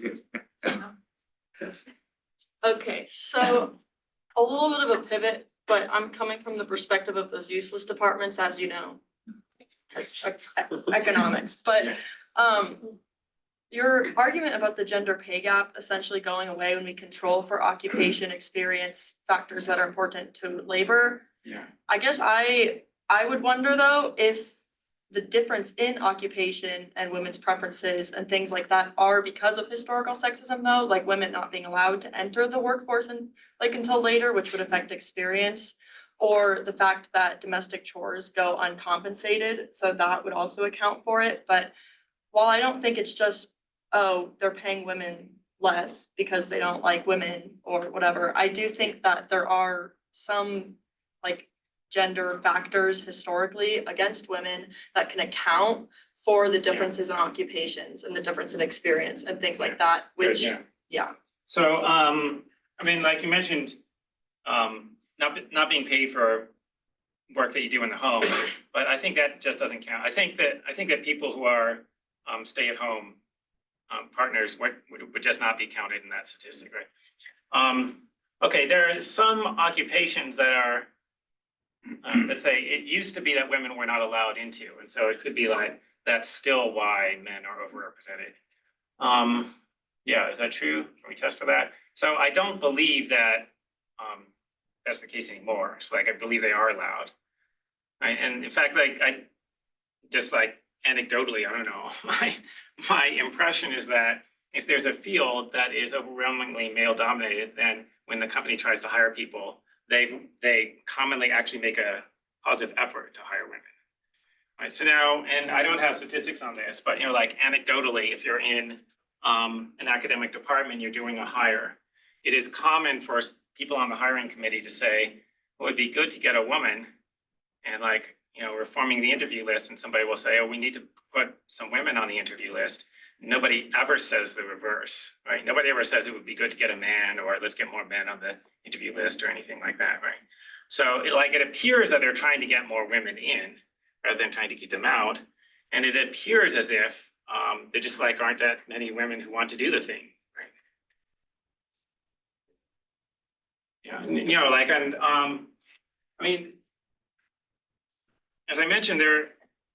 Okay, so a little bit of a pivot, but I'm coming from the perspective of those useless departments, as you know, economics, but your argument about the gender pay gap essentially going away when we control for occupation, experience, factors that are important to labor. Yeah. I guess I would wonder though, if the difference in occupation and women's preferences and things like that are because of historical sexism though, like women not being allowed to enter the workforce and like until later, which would affect experience, or the fact that domestic chores go uncompensated, so that would also account for it. But while I don't think it's just, oh, they're paying women less because they don't like women or whatever, I do think that there are some like gender factors historically against women that can account for the differences in occupations and the difference in experience and things like that, which, yeah. So, I mean, like you mentioned, not being paid for work that you do in the home, but I think that just doesn't count. I think that people who are stay-at-home partners would just not be counted in that statistic, right? Okay, there are some occupations that are, let's say, it used to be that women were not allowed into, and so it could be like that's still why men are overrepresented. Yeah, is that true? Can we test for that? So I don't believe that that's the case anymore. So like I believe they are allowed. Right? And in fact, like I just like anecdotally, I don't know, my impression is that if there's a field that is overwhelmingly male dominated, then when the company tries to hire people, they commonly actually make a positive effort to hire women. Right. So now, and I don't have statistics on this, but like anecdotally, if you're in an academic department, you're doing a hire, it is common for people on the hiring committee to say, well, it'd be good to get a woman, and like, we're forming the interview list, and somebody will say, oh, we need to put some women on the interview list. Nobody ever says the reverse, right? Nobody ever says it would be good to get a man, or let's get more men on the interview list, or anything like that, right? So it appears that they're trying to get more women in rather than trying to keep them out. And it appears as if there just like aren't that many women who want to do the thing, right? Yeah, I mean, as I mentioned,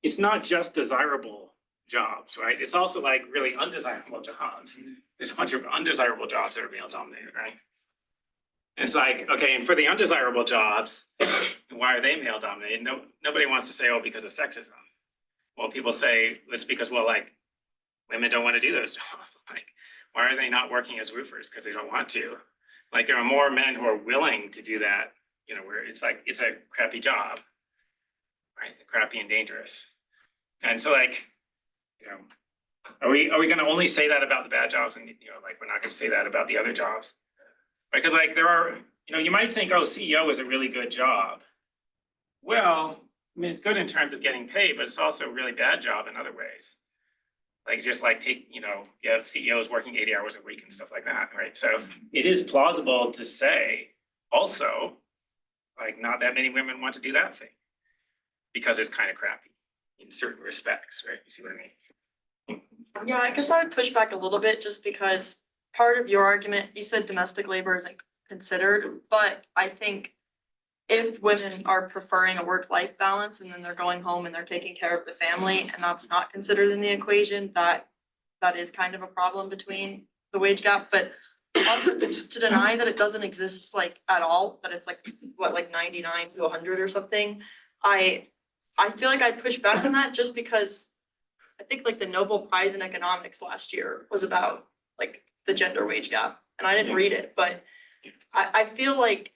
it's not just desirable jobs, right? It's also like really undesirable jobs. There's a bunch of undesirable jobs that are male dominated, right? And it's like, okay, and for the undesirable jobs, why are they male dominated? Nobody wants to say, oh, because of sexism. Well, people say it's because, well, like women don't want to do those jobs. Like, why are they not working as roofers? Because they don't want to. Like there are more men who are willing to do that, where it's like, it's a crappy job, right? Crappy and dangerous. And so like, are we going to only say that about the bad jobs, and like we're not going to say that about the other jobs? Because like there are, you might think, oh, CEO is a really good job. Well, I mean, it's good in terms of getting paid, but it's also a really bad job in other ways. Like just like take, you know, you have CEOs working 80 hours a week and stuff like that, right? So it is plausible to say also, like not that many women want to do that thing because it's kind of crappy in certain respects, right? You see what I mean? Yeah, I guess I would push back a little bit just because part of your argument, you said domestic labor isn't considered, but I think if women are preferring a work-life balance and then they're going home and they're taking care of the family and that's not considered in the equation, that is kind of a problem between the wage gap, but also to deny that it doesn't exist like at all, that it's like, what, like 99 to 100 or something. I feel like I'd push back on that just because I think like the Nobel Prize in Economics last year was about like the gender wage gap, and I didn't read it, but I feel like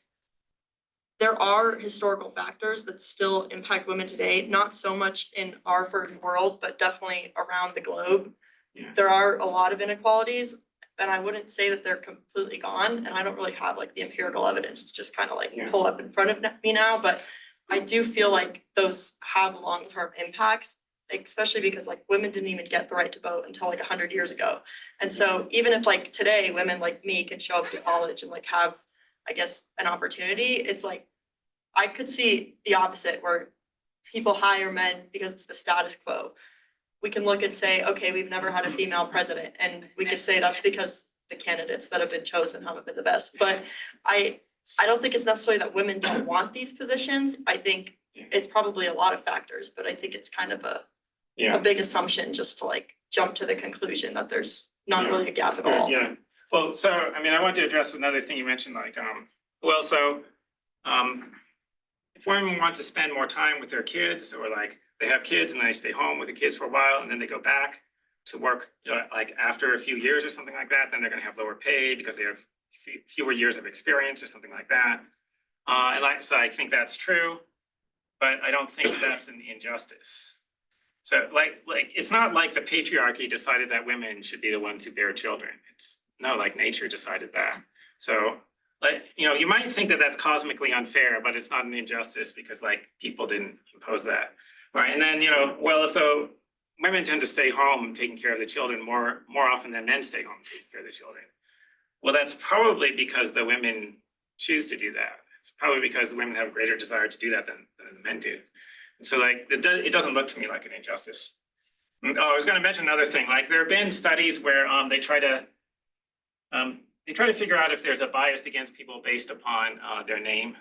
there are historical factors that still impact women today, not so much in our first world, but definitely around the globe. Yeah. There are a lot of inequalities, and I wouldn't say that they're completely gone, and I don't really have like the empirical evidence to just kind of like Yeah. pull up in front of me now, but I do feel like those have long-term impacts, especially because like women didn't even get the right to vote until like 100 years ago. And so even if like today women like me can show up to college and like have, I guess, an opportunity, it's like I could see the opposite where people hire men because it's the status quo. We can look and say, okay, we've never had a female president, and we could say that's because the candidates that have been chosen haven't been the best. But I don't think it's necessarily that women don't want these positions. I think it's probably a lot of factors, but I think it's kind of a big assumption just to like jump to the conclusion that there's not really a gap at all. Yeah, well, so, I mean, I want to address another thing you mentioned, like, if women want to spend more time with their kids, or like they have kids and they stay home with the kids for a while and then they go back to work, like after a few years or something like that, then they're gonna have lower pay because they have fewer years of experience or something like that. So I think that's true, but I don't think that's an injustice. So like it's not like the patriarchy decided that women should be the ones who bear children. It's no, like nature decided that. So like, you know, you might think that that's cosmically unfair, but it's not an injustice because like people didn't impose that, right? And then, you know, well, if the women tend to stay home taking care of the children more often than men stay home taking care of the children. Well, that's probably because the women choose to do that. It's probably because the women have a greater desire to do that than the men do. And so like, it doesn't look to me like an injustice. Oh, I was gonna mention another thing, like there have been studies where they try to figure out if there's a bias against people based upon their name.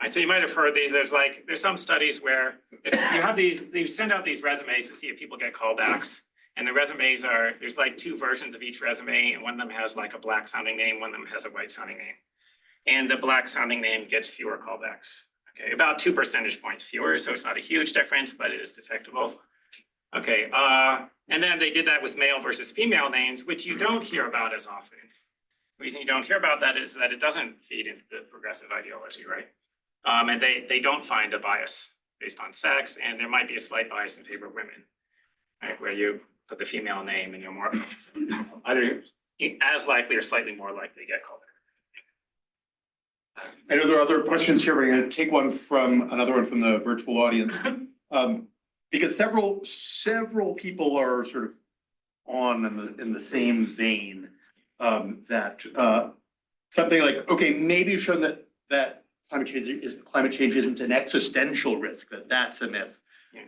Right, so you might have heard these, there's some studies where if you have you send out these resumes to see if people get callbacks. And the resumes there's like two versions of each resume, and one of them has like a black sounding name, one of them has a white sounding name. And the black sounding name gets fewer callbacks. Okay, about 2 percentage points fewer, so it's not a huge difference, but it is detectable. Okay, and then they did that with male versus female names, which you don't hear about as often. The reason you don't hear about that is that it doesn't feed into the progressive ideology, right? And they don't find a bias based on sex, and there might be a slight bias in favor of women, right? Where you put the female name and you're more either as likely or slightly more likely to get called. I know there are other questions here. We're going to take another one from the virtual audience. Because several people are sort of in the same vein, that something like, okay, maybe you've shown that climate change isn't an existential risk, that's a myth,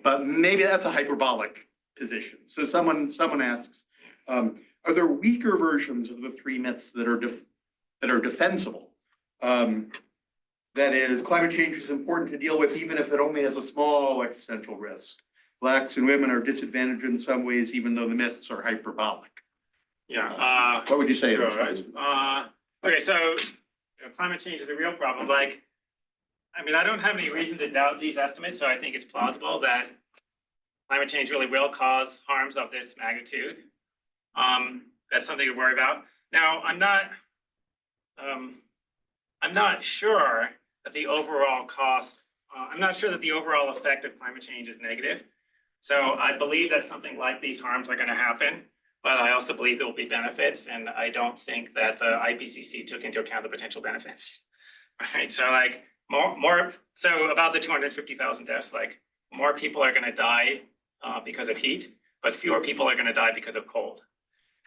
but maybe that's a hyperbolic position. So someone asks, are there weaker versions of the three myths that are defensible? That is, climate change is important to deal with even if it only has a small existential risk. Blacks and women are disadvantaged in some ways, even though the myths are hyperbolic. Yeah. What would you say? Okay, so climate change is a real problem. Like, I mean, I don't have any reason to doubt these estimates, so I think it's plausible that climate change really will cause harms of this magnitude. That's something to worry about. Now, I'm not sure that the overall cost, I'm not sure that the overall effect of climate change is negative. So I believe that something like these harms are going to happen, but I also believe there will be benefits, and I don't think that the IPCC took into account the potential benefits. Right, so like so about the 250,000 deaths, like more people are going to die because of heat, but fewer people are gonna die because of cold.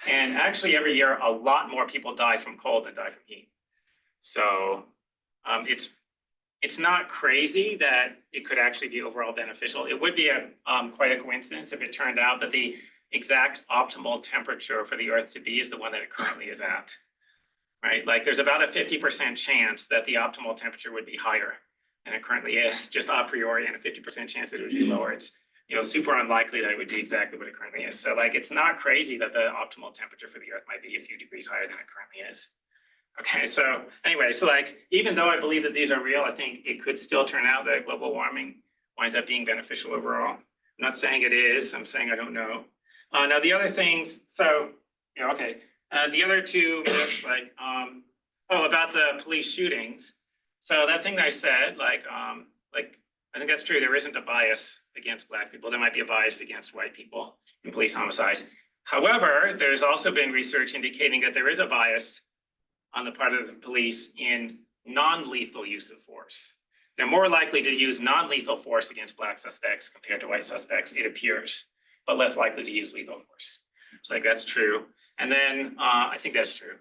And actually, every year, a lot more people die from cold than die from heat. So it's not crazy that it could actually be overall beneficial. It would be quite a coincidence if it turned out that the exact optimal temperature for the Earth to be is the one that it currently is at. Right? Like there's about a 50% chance that the optimal temperature would be higher than it currently is, just a priori, and a 50% chance that it would be lower. It's super unlikely that it would be exactly what it currently is. So like it's not crazy that the optimal temperature for the Earth might be a few degrees higher than it currently is. Okay, so anyway, so like even though I believe that these are real, I think it could still turn out that global warming winds up being beneficial overall. I'm not saying it is, I'm saying I don't know. Now the other things, so okay. The other two myths, like about the police shootings. So that thing that I said, like I think that's true. There isn't a bias against Black people. There might be a bias against white people in police homicides. However, there's also been research indicating that there is a bias on the part of the police in non-lethal use of force. They're more likely to use non-lethal force against Black suspects compared to white suspects, it appears, but less likely to use lethal force. So like that's true. And then I think that's true.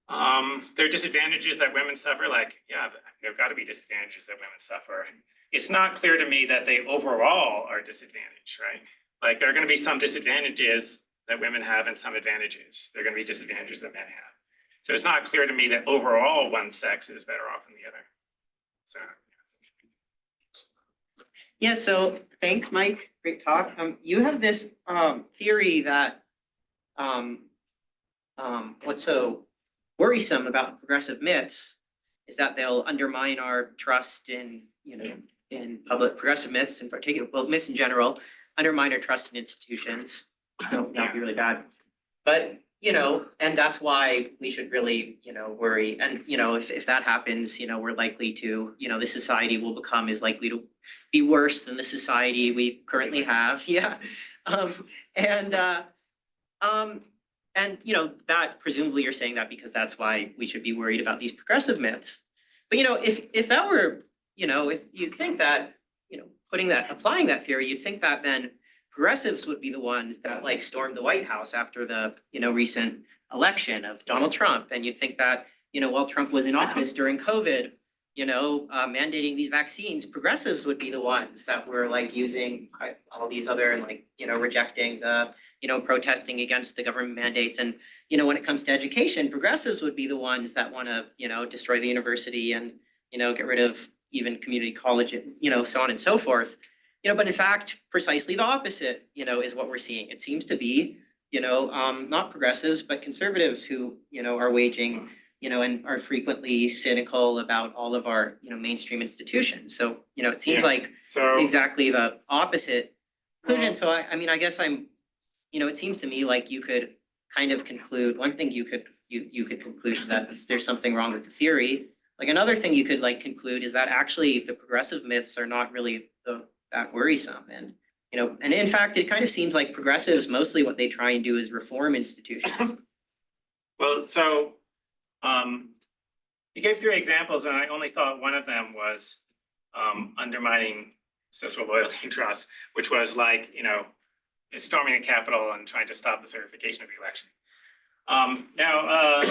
There are disadvantages that women suffer, like, yeah, there have got to be disadvantages that women suffer. It's not clear to me that they overall are disadvantaged, right? Like there are going to be some disadvantages that women have and some advantages. There are going to be disadvantages that men have. So it's not clear to me that overall one sex is better off than the other. So. Yeah, so thanks, Mike. Great talk. You have this theory that what's so worrisome about progressive myths is that they'll undermine our trust in, in public progressive myths in particular, well, myths in general, undermine our trust in institutions. That would be really bad. But and that's why we should really, worry. And, if that happens, we're likely to, the society will become is likely to be worse than the society we currently have. Yeah. And that presumably you're saying that because that's why we should be worried about these progressive myths. But, if that were, if you think that, applying that theory, you'd think that then progressives would be the ones that like stormed the White House after the, recent election of Donald Trump. And you'd think that, while Trump was in office during COVID, mandating these vaccines, progressives would be the ones that were like using all these other and like, rejecting the, protesting against the government mandates. And, when it comes to education, progressives would be the ones that want to, destroy the university and, get rid of even community college, so on and so forth. But in fact, precisely the opposite, is what we're seeing. It seems to be, not progressives, but conservatives who, are waging, and are frequently cynical about all of our, mainstream institutions. So, it seems like exactly the opposite conclusion. So I guess it seems to me like you could kind of conclude, one thing you could conclude is that there's something wrong with the theory. Like another thing you could like conclude is that actually the progressive myths are not really that worrisome. And, and in fact, it kind of seems like progressives, mostly what they try and do is reform institutions. Well, so you gave 3 examples and I only thought one of them was undermining social loyalty and trust, which was like, storming the Capitol and trying to stop the certification of the election. Now,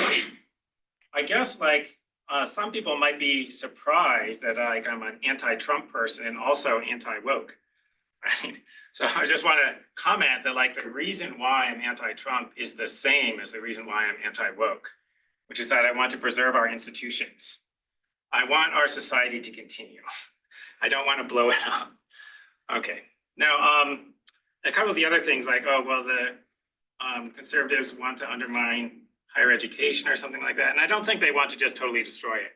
I guess like some people might be surprised that I'm an anti-Trump person and also anti-woke, right? So I just want to comment that like the reason why I'm anti-Trump is the same as the reason why I'm anti-woke, which is that I want to preserve our institutions. I want our society to continue. I don't want to blow it up. Okay, now a couple of the other things like, the conservatives want to undermine higher education or something like that. And I don't think they want to just totally destroy it,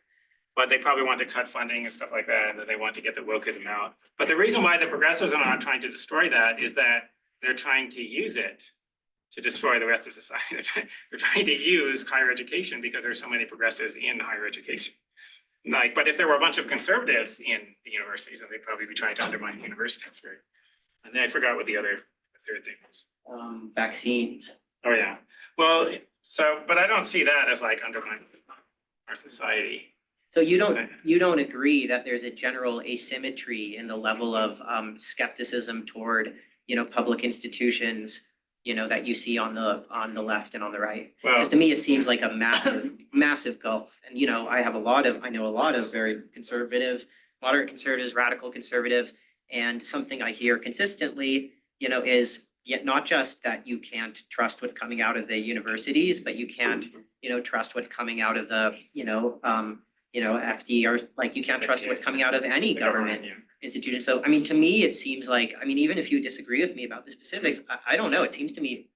but they probably want to cut funding and stuff like that. And then they want to get the wokeism out. But the reason why the progressives are not trying to destroy that is that they're trying to use it to destroy the rest of society. They're trying to use higher education because there's so many progressives in higher education. Like, but if there were a bunch of conservatives in the universities, then they'd probably be trying to undermine the universities, right? And then I forgot what the third thing was. Vaccines. Oh yeah. Well, but I don't see that as like undermining our society. So you don't agree that there's a general asymmetry in the level of skepticism toward public institutions, that you see on the left and on the right. Well, Because to me, it seems like a massive gulf. And, I know a lot of very conservatives, moderate conservatives, radical conservatives. And something I hear consistently, is yet not just that you can't trust what's coming out of the universities, but you can't, trust what's coming out of the, FD, or like you can't trust what's coming out of any the government yeah. institution. So, to me, it seems like, even if you disagree with me about the specifics, I don't know, it seems to me,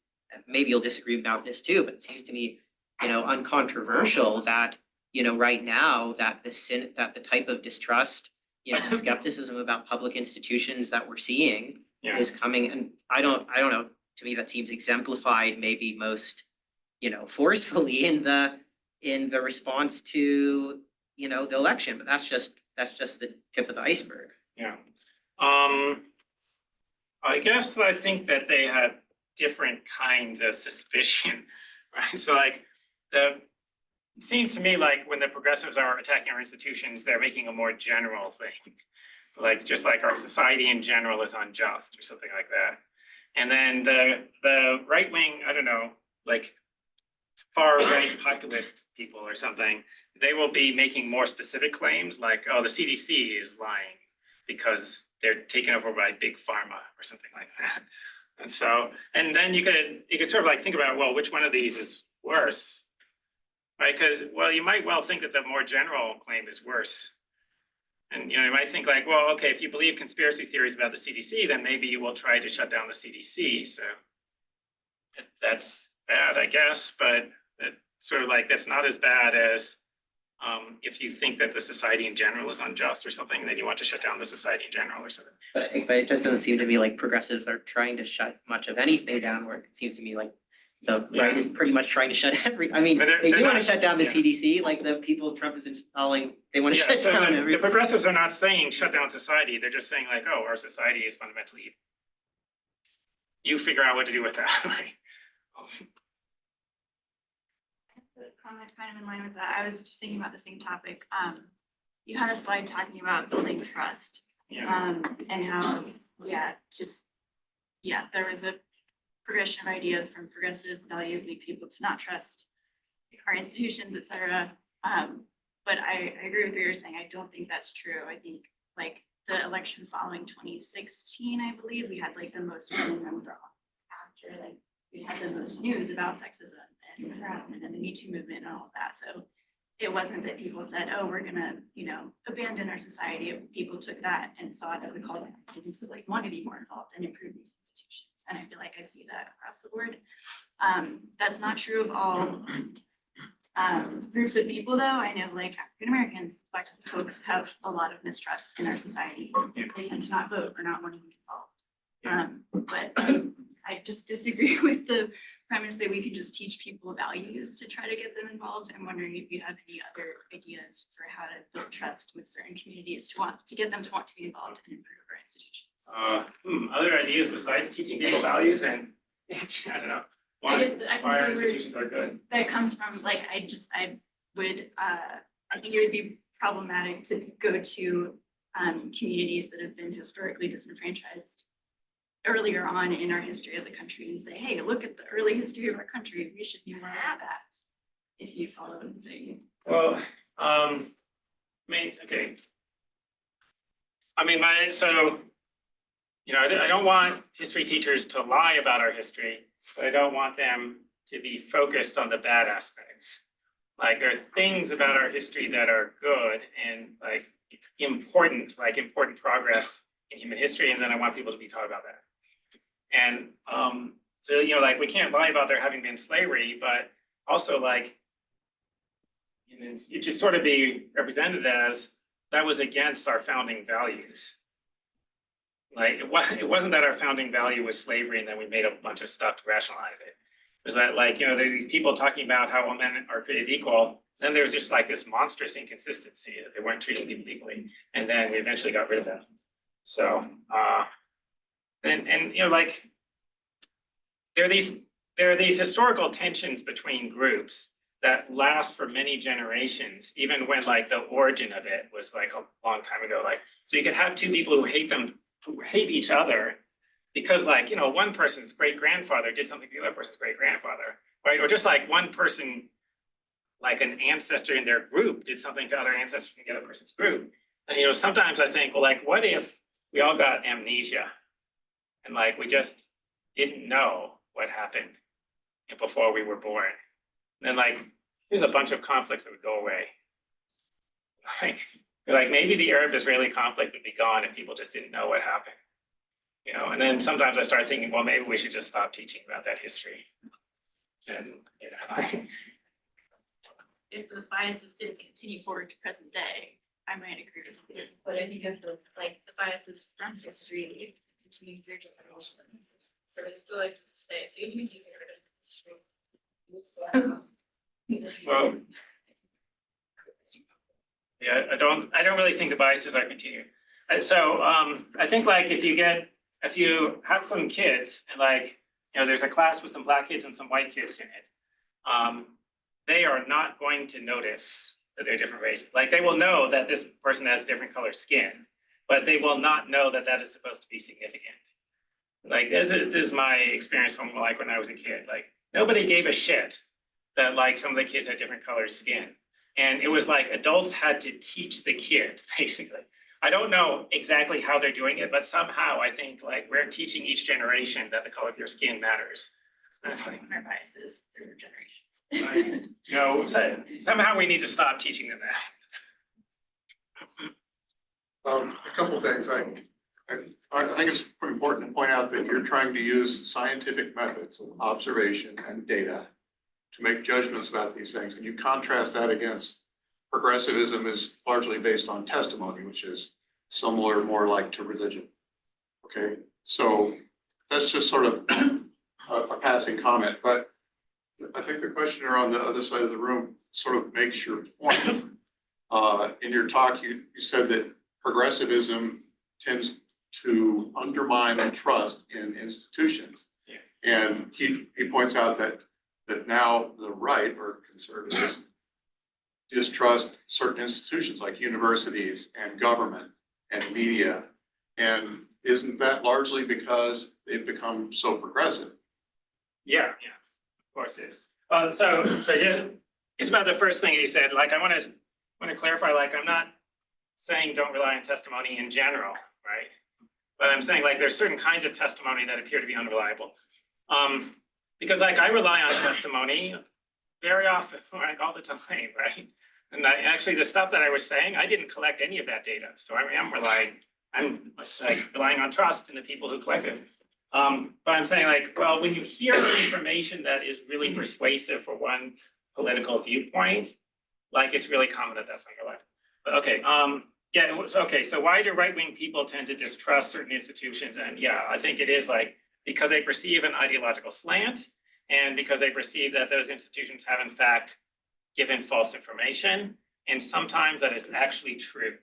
maybe you'll disagree about this too, but it seems to me, uncontroversial that, right now that that the type of distrust, and skepticism about public institutions that we're seeing Yeah. is coming, and I don't know, to me, that seems exemplified maybe most, forcefully in the response to, the election, but that's just the tip of the iceberg. Yeah. I guess I think that they had different kinds of suspicion, right? So like it seems to me like when the progressives are attacking our institutions, they're making a more general thing. Like just like our society in general is unjust or something like that. And then the right wing, I don't know, like far right populist people or something, they will be making more specific claims like, oh, the CDC is lying because they're taken over by big pharma or something like that. And so, and then you could sort of like think about, well, which one of these is worse, right? Because, well, you might well think that the more general claim is worse. And, you might think like, well, okay, if you believe conspiracy theories about the CDC, then maybe you will try to shut down the CDC. So that's bad, I guess, but sort of like, that's not as bad as if you think that the society in general is unjust or something, then you want to shut down the society in general or something. But it just doesn't seem to me like progressives are trying to shut much of anything down, where it seems to me like the right is pretty much trying to shut But they they're do want to not- shut down the yeah. CDC, like the people Trump is installing, they want to Yeah, shut so down the progressives are not saying shut down society. They're just saying like, oh, our society is fundamentally evil. You figure out what to do with that, right? Comment kind of in line with that. I was just thinking about the same topic. You had a slide talking about building trust, Yeah. and how, there was a progression of ideas from progressive values lead people to not trust our institutions, et cetera. But I agree with what you're saying. I don't think that's true. I think like the election following 2016, I believe, we had like the most women run for office after, like we had the most news about sexism and harassment and the Me Too movement and all of that. So it wasn't that people said, oh, we're gonna, abandon our society. People took that and saw it as a call to action to like want to be more involved and improve these institutions. And I feel like I see that across the board. That's not true of all groups of people though. I know like African Americans, Black folks have a lot of mistrust in our society. They tend to not vote or not want to be involved. But I just disagree with the premise that we can just teach people values to try to get them involved. I'm wondering if you have any other ideas for how to build trust with certain communities to get them to want to be involved and improve our institutions. Other ideas besides teaching people values and I don't know. I can Why tell our you institutions are good. that comes from like I think it would be problematic to go to communities that have been historically disenfranchised earlier on in our history as a country and say, hey, look at the early history of our country, we should be more like that. If you follow what I'm saying. Well, I don't want history teachers to lie about our history, but I don't want them to be focused on the bad aspects. Like there are things about our history that are good and like important progress in human history, and then I want people to be taught about that. And so like we can't lie about there having been slavery, but also like it should sort of be represented as that was against our founding values. Like it wasn't that our founding value was slavery and then we made a bunch of stuff to rationalize it. It was that like, there are these people talking about how all men are created equal. Then there was just like this monstrous inconsistency that they weren't treating people equally. And then we eventually got rid of that. So, like there are these historical tensions between groups that last for many generations, even when like the origin of it was like a long time ago. Like, so you could have two people who hate each other because like, one person's great grandfather did something to the other person's great grandfather, right? Or just like one person, like an ancestor in their group did something to other ancestors in the other person's group. And sometimes I think, well, like, what if we all got amnesia and like we just didn't know what happened before we were born? And then like there's a bunch of conflicts that would go away. Like maybe the Arab-Israeli conflict would be gone if people just didn't know what happened. And then sometimes I start thinking, well, maybe we should just stop teaching about that history. And If those biases didn't continue forward to present day, I might agree with you. But I think if those, like, the biases from history continue through generations, so they still exist today, so even if you get rid of history, you still have. well, yeah, I don't really think the biases are continuing. So I think like if you have some kids and like, there's a class with some black kids and some white kids in it, they are not going to notice that they're different races. Like they will know that this person has different colored skin, but they will not know that that is supposed to be significant. Like this is my experience from like when I was a kid. Like nobody gave a shit that like some of the kids had different colored skin. And it was like adults had to teach the kids, basically. I don't know exactly how they're doing it, but somehow I think like we're teaching each generation that the color of your skin matters. Our biases through generations. So somehow we need to stop teaching them that. A couple things. I think it's important to point out that you're trying to use scientific methods of observation and data to make judgments about these things. And you contrast that against progressivism is largely based on testimony, which is similar, more like to religion. Okay, so that's just sort of a passing comment, but I think the questioner on the other side of the room sort of makes your point. In your talk, you said that progressivism tends to undermine the trust in institutions. Yeah. And he points out that now the right or conservatives distrust certain institutions like universities and government and media. And isn't that largely because they've become so progressive? Yeah, of course it is. So just it's about the first thing you said. Like I want to clarify. Like I'm not saying don't rely on testimony in general, right? But I'm saying like there's certain kinds of testimony that appear to be unreliable. Because like I rely on testimony very often, like all the time, right? And actually the stuff that I was saying, I didn't collect any of that data. So I'm relying on trust in the people who collect it. But I'm saying like, well, when you hear information that is really persuasive for one political viewpoint, like it's really common that that's unreliable. But okay, okay. So why do right-wing people tend to distrust certain institutions? And yeah, I think it is like because they perceive an ideological slant and because they perceive that those institutions have in fact given false information. And sometimes that is actually true.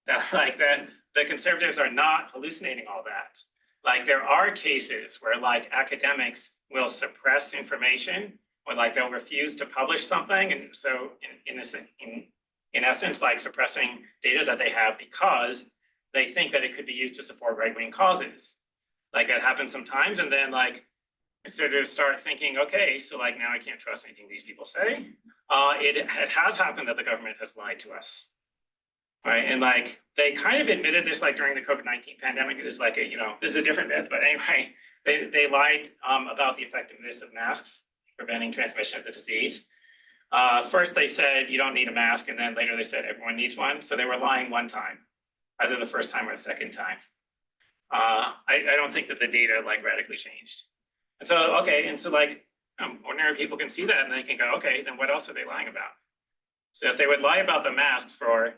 That like the conservatives are not hallucinating all that. Like there are cases where like academics will suppress information or like they'll refuse to publish something. And so in essence, like suppressing data that they have because they think that it could be used to support right-wing causes. Like that happens sometimes. And then like, conservatives start thinking, okay, so like now I can't trust anything these people say. It has happened that the government has lied to us. Right, and like they kind of admitted this like during the COVID-19 pandemic. It is like this is a different myth, but anyway, they lied about the effectiveness of masks preventing transmission of the disease. First they said you don't need a mask, and then later they said everyone needs one. So they were lying one time, either the first time or the second time. I don't think that the data like radically changed. And so okay, and so like ordinary people can see that and they can go, okay, then what else are they lying about? So if they would lie about the masks for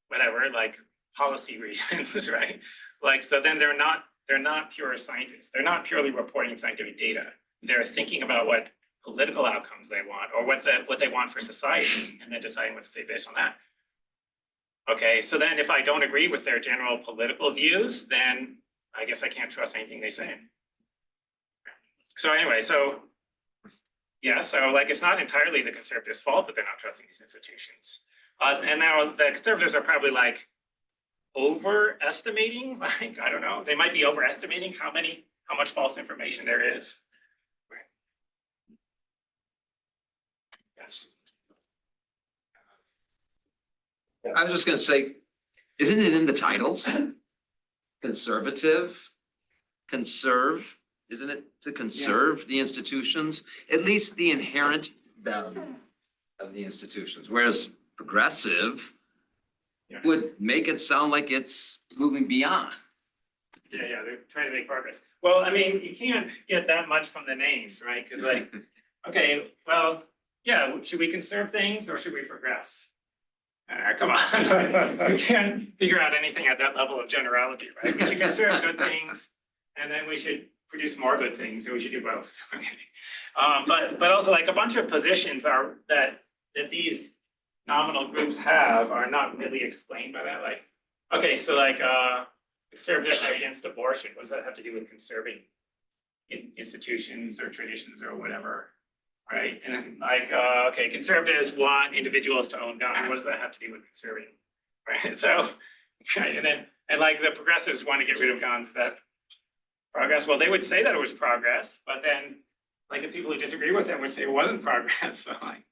whatever, like policy reasons, right? Like, so then they're not pure scientists. They're not purely reporting scientific data. They're thinking about what political outcomes they want or what they want for society and then deciding what to say based on that. Okay, so then if I don't agree with their general political views, then I guess I can't trust anything they say. So anyway, so yeah, so like it's not entirely the conservatives' fault that they're not trusting these institutions. And now the conservatives are probably like, overestimating, like, I don't know, they might be overestimating how much false information there is. Yes. I was just gonna say, isn't it in the titles? Conservative, conserve, isn't it to conserve the institutions, at least the inherent value of the institutions, whereas progressive Yeah. would make it sound like it's moving beyond. Yeah, they're trying to make progress. Well, I mean, you can't get that much from the names, right? Because like, okay, well, yeah, should we conserve things or should we progress? Come on, we can't figure out anything at that level of generality, right? We should conserve good things, and then we should produce more good things, so we should do both, okay? But also like a bunch of positions are that these nominal groups have are not really explained by that, like, okay, so like, conservative against abortion, what does that have to do with conserving institutions or traditions or whatever? Right, and then like, okay, conservatives want individuals to own guns, what does that have to do with conserving? Right, so, right, and like the progressives want to get rid of guns, is that progress? Well, they would say that it was progress, but then like the people who disagree with them would say it wasn't progress, so like,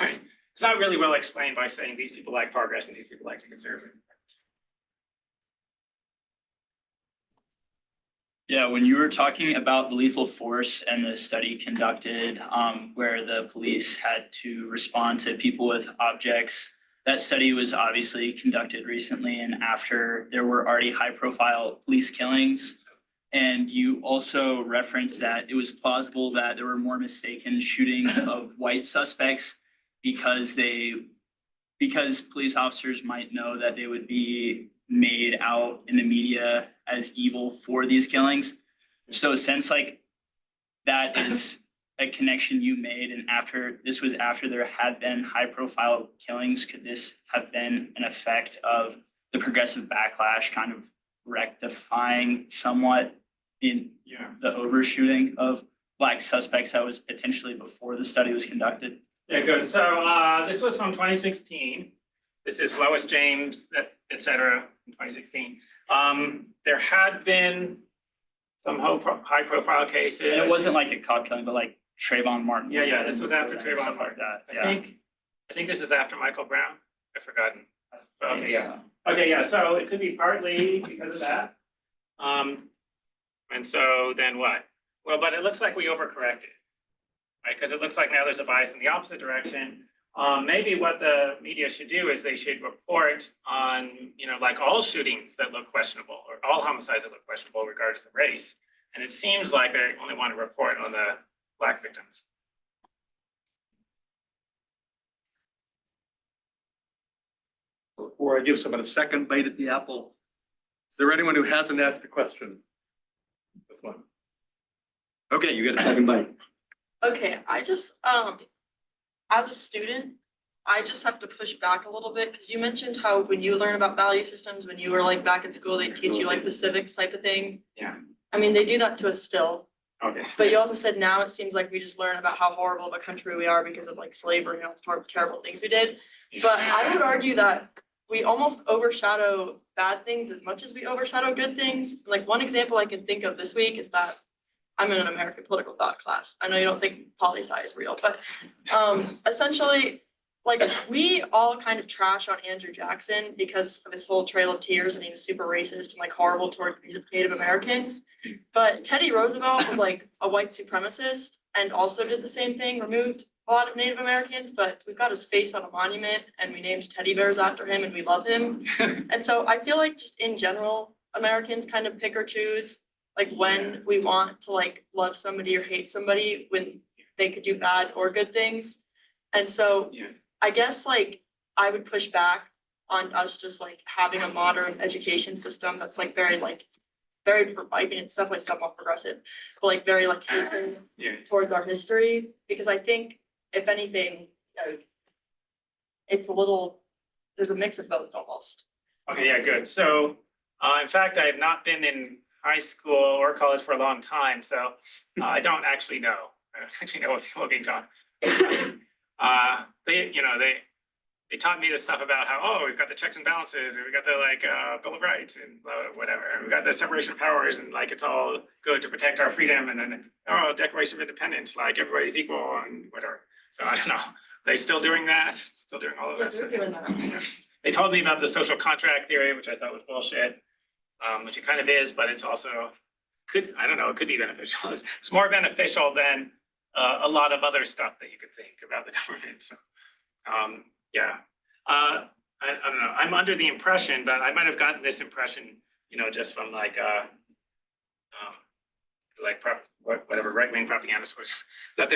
right, it's not really well explained by saying these people like progress and these people like to conserve it. Yeah, when you were talking about the lethal force and the study conducted where the police had to respond to people with objects, that study was obviously conducted recently and after there were already high profile police killings. And you also referenced that it was plausible that there were more mistaken shootings of white suspects because police officers might know that they would be made out in the media as evil for these killings. So since like that is a connection you made and after there had been high profile killings, could this have been an effect of the progressive backlash kind of rectifying somewhat in the overshooting of black suspects that was potentially before the study was conducted? Yeah, good. So this was from 2016. This is Lois James, et cetera, in 2016. There had been some high profile cases. And it wasn't like a cop killing, but like Trayvon Martin. Yeah, this was after Trayvon Stuff Martin. like that. I think this is after Michael Brown. I've forgotten. Okay, Yeah. Okay, yeah, so it could be partly because of that. And so then what? Well, but it looks like we overcorrected, right? Because it looks like now there's a bias in the opposite direction. Maybe what the media should do is they should report on, like all shootings that look questionable or all homicides that look questionable regardless of race. And it seems like they only want to report on the Black victims. Before I give someone a second bite at the apple, is there anyone who hasn't asked a question? This one. Okay, you get a second bite. Okay, I just, as a student, I just have to push back a little bit, because you mentioned how when you learn about value systems, when you were like back in school, they teach you like the civics type of thing. Yeah. I mean, they do that to us still, Okay. but you also said now it seems like we just learn about how horrible of a country we are because of like slavery and all the terrible things we did. But I would argue that we almost overshadow bad things as much as we overshadow good things. Like one example I can think of this week is that I'm in an American political thought class. I know you don't think poli-sci is real, but essentially, like we all kind of trash on Andrew Jackson because of his whole Trail of Tears and he was super racist and like horrible toward Native Americans. But Teddy Roosevelt was like a white supremacist and also did the same thing, removed a lot of Native Americans, but we've got his face on a monument and we named teddy bears after him and we love him. And so I feel like just in general, Americans kind of pick or choose like when we want to like love somebody or hate somebody when they could do bad or good things. And so I guess like I would push back on us just like having a modern education system that's like very I mean, it's definitely somewhat progressive, but like very like hateful towards our history, because I think if anything, it's a little, there's a mix of both almost. Okay, yeah, good. So in fact, I have not been in high school or college for a long time, so I don't actually know. I don't actually know what people are being taught. They they taught me this stuff about how, oh, we've got the checks and balances, and we got the Bill of Rights and whatever, and we got the separation of powers, and like it's all good to protect our freedom, and then Declaration of Independence, like everybody's equal and whatever. So I don't know. They still doing that? Still doing all of Yeah, that? they're doing that. Yeah. They told me about the social contract theory, which I thought was bullshit, which it kind of is, but it's also I don't know, it could be beneficial. It's more beneficial than a lot of other stuff that you could think about the government. So, yeah, I don't know. I'm under the impression, but I might have gotten this impression, just from whatever right-wing propaganda source, that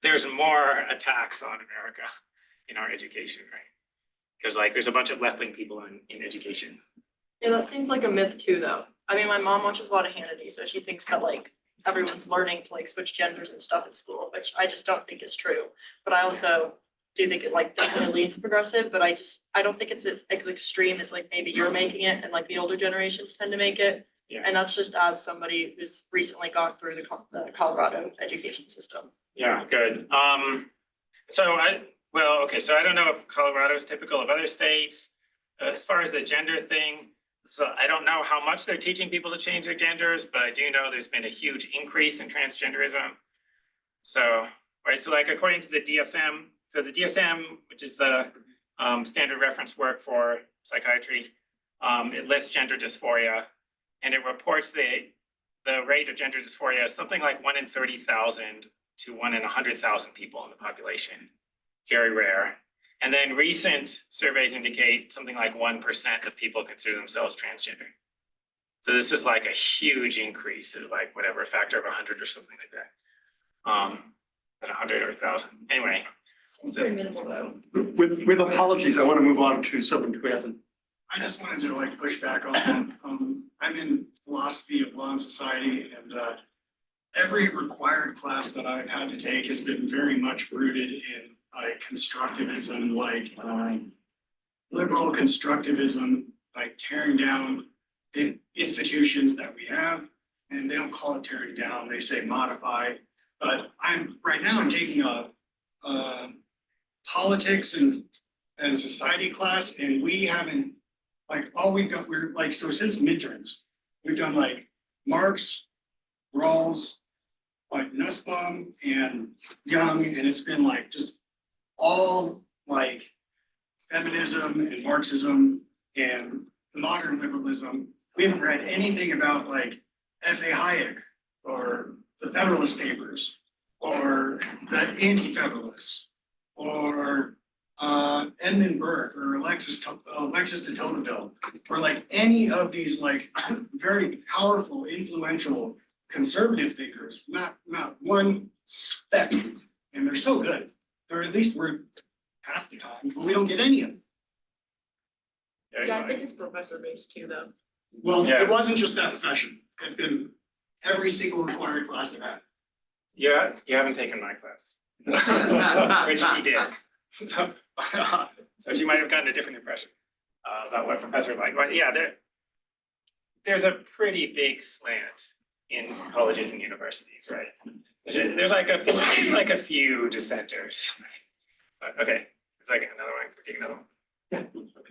there's more attacks on America in our education, right? Because there's a bunch of left-wing people in education. Yeah, that seems like a myth too, though. I mean, my mom watches a lot of Hannity, so she thinks that everyone's learning to switch genders and stuff at school, which I just don't think is true. But I also do think it definitely leads progressive, but I don't think it's as extreme as maybe you're making it and the older generations tend to make it. Yeah. And that's just as somebody who's recently gone through the Colorado education system. Yeah, good. So I don't know if Colorado is typical of other states. As far as the gender thing, so I don't know how much they're teaching people to change their genders, but I do know there's been a huge increase in transgenderism. So, right, so according to the DSM, so the DSM, which is the standard reference work for psychiatry, it lists gender dysphoria, and it reports the rate of gender dysphoria is something like 1 in 30,000 to 1 in 100,000 people in the population. Very rare. And then recent surveys indicate something like 1% of people consider themselves transgender. So this is a huge increase of whatever, a factor of 100 or something like that. At 100 or 1,000. Anyway. Seems pretty minimal though. With apologies, I want to move on to someone who hasn't. I just wanted to push back on that. I'm in philosophy of law and society, and every required class that I've had to take has been very much rooted in constructivism, liberal constructivism, tearing down the institutions that we have, and they don't call it tearing down, they say modify. But I'm taking a politics and society class, and we haven't so since midterms, we've done Marx, Rawls, Nussbaum and Young, and it's been just all feminism and Marxism and modern liberalism. We haven't read anything about F.A. Hayek or the Federalist Papers or the Anti-Federalists or Edmund Burke or Alexis de Tocqueville or any of these very powerful, influential conservative thinkers, not one speck, and they're so good. They're at least worth half the time, but we don't get any of them. Yeah, I think it's professor based too, though. Well, Yeah. it wasn't just that profession. It's been every single required class I've had. Yeah, you haven't taken my class. Which she did. So she might have gotten a different impression about what professor like. But yeah, there's a pretty big slant in colleges and universities, right? There's a few dissenters. Okay, it's another one. Take another one.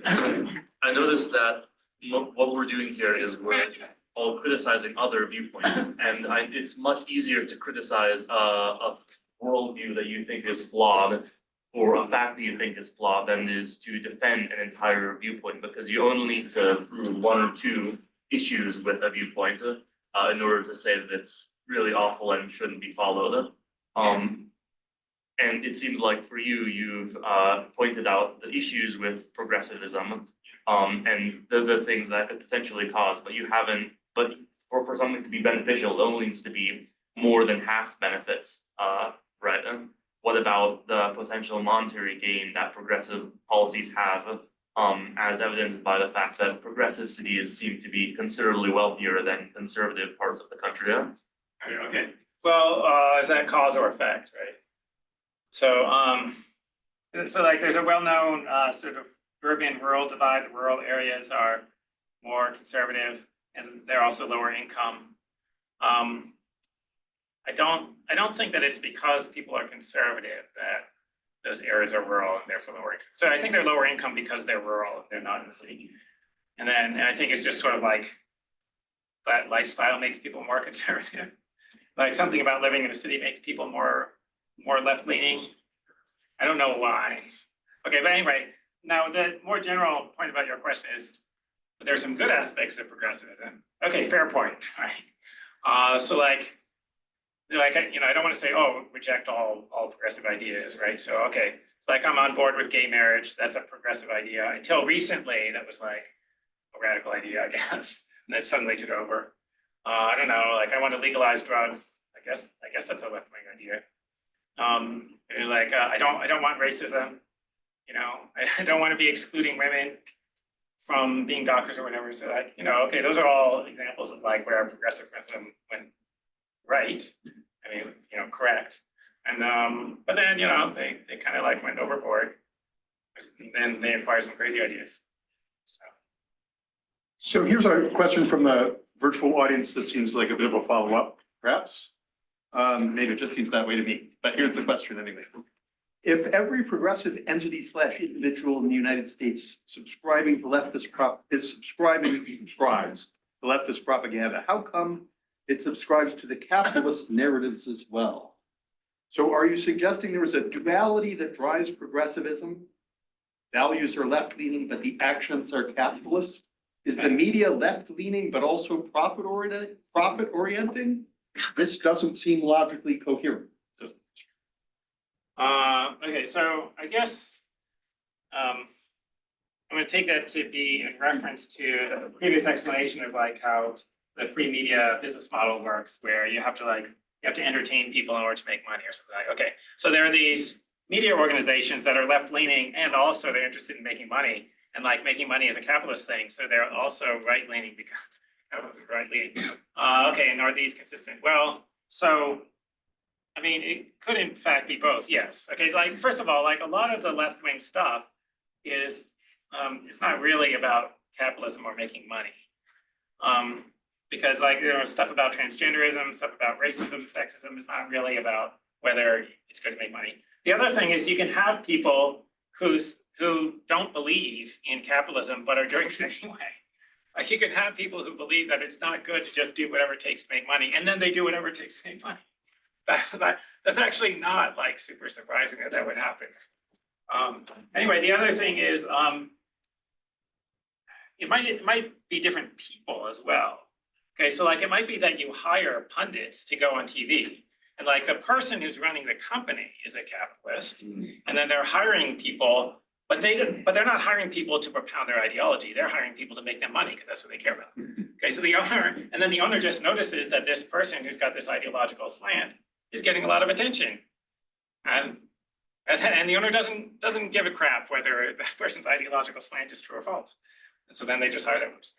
So I noticed that what we're doing here is we're all criticizing other viewpoints, and it's much easier to criticize a worldview that you think is flawed or a fact that you think is flawed than it is to defend an entire viewpoint, because you only need to prove 1 or 2 issues with a viewpoint in order to say that it's really awful and shouldn't be followed. And it seems like for you, you've pointed out the issues with progressivism and the things that could potentially cause, but you haven't, but for something to be beneficial, it only needs to be more than half benefits, right? What about the potential monetary gain that progressive policies have, as evidenced by the fact that progressive cities seem to be considerably wealthier than conservative parts of the country? Okay. Well, is that cause or effect, right? So, there's a well-known sort of urban-rural divide. The rural areas are more conservative, and they're also lower income. I don't think that it's because people are conservative that those areas are rural and therefore lower income. So I think they're lower income because they're rural, they're not in the city. And I think it's just sort of like that lifestyle makes people more conservative. Like something about living in a city makes people more left-leaning. I don't know why. Okay, but anyway, now the more general point about your question is, there's some good aspects of progressivism. Okay, fair point, right? So like, you know, I don't want to say, oh, reject all progressive ideas, right? So, okay, like I'm on board with gay marriage. That's a progressive idea. Until recently, that was like a radical idea, I guess. And then suddenly took over. I don't know, like I want to legalize drugs. I guess that's a left-wing idea. Like I don't want racism. You know, I don't want to be excluding women from being doctors or whatever. So like, you know, okay, those are all examples of like where progressivism went right. I mean, you know, correct. And but then, you know, they kind of like went overboard. And then they acquired some crazy ideas. So here's our question from the virtual audience that seems like a bit of a follow-up, perhaps. Maybe it just seems that way to me, but here's the question anyway. If every progressive entity / individual in the United States subscribes to leftist propaganda, how come it subscribes to the capitalist narratives as well? So are you suggesting there is a duality that drives progressivism? Values are left-leaning, but the actions are capitalist? Is the media left-leaning, but also profit-orienting? This doesn't seem logically coherent. Okay, so I guess I'm going to take that to be in reference to the previous explanation of like how the free media business model works, where you have to entertain people in order to make money or something like. Okay, so there are these media organizations that are left-leaning and also they're interested in making money, and like making money is a capitalist thing, so they're also right-leaning because capitalism is right-leaning. Okay, and are these consistent? Well, so I mean, it could in fact be both, yes. Okay, so like, first of all, like a lot of the left-wing stuff is, it's not really about capitalism or making money. Because like, there are stuff about transgenderism, stuff about racism, sexism is not really about whether it's good to make money. The other thing is you can have people who don't believe in capitalism, but are doing it anyway. Like you can have people who believe that it's not good to just do whatever it takes to make money, and then they do whatever it takes to make money. That's actually not like super surprising that would happen. Anyway, the other thing is it might be different people as well. Okay, so like it might be that you hire pundits to go on TV, and like the person who's running the company is a capitalist, and then they're hiring people, but they're not hiring people to propound their ideology. They're hiring people to make them money because that's what they care about. Okay, so the owner just notices that this person who's got this ideological slant is getting a lot of attention, and the owner doesn't give a crap whether that person's ideological slant is true or false, and so then they just hire that person.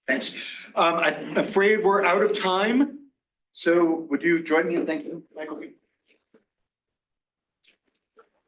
Thanks. I'm afraid we're out of time. So would you join me in thanking Michael?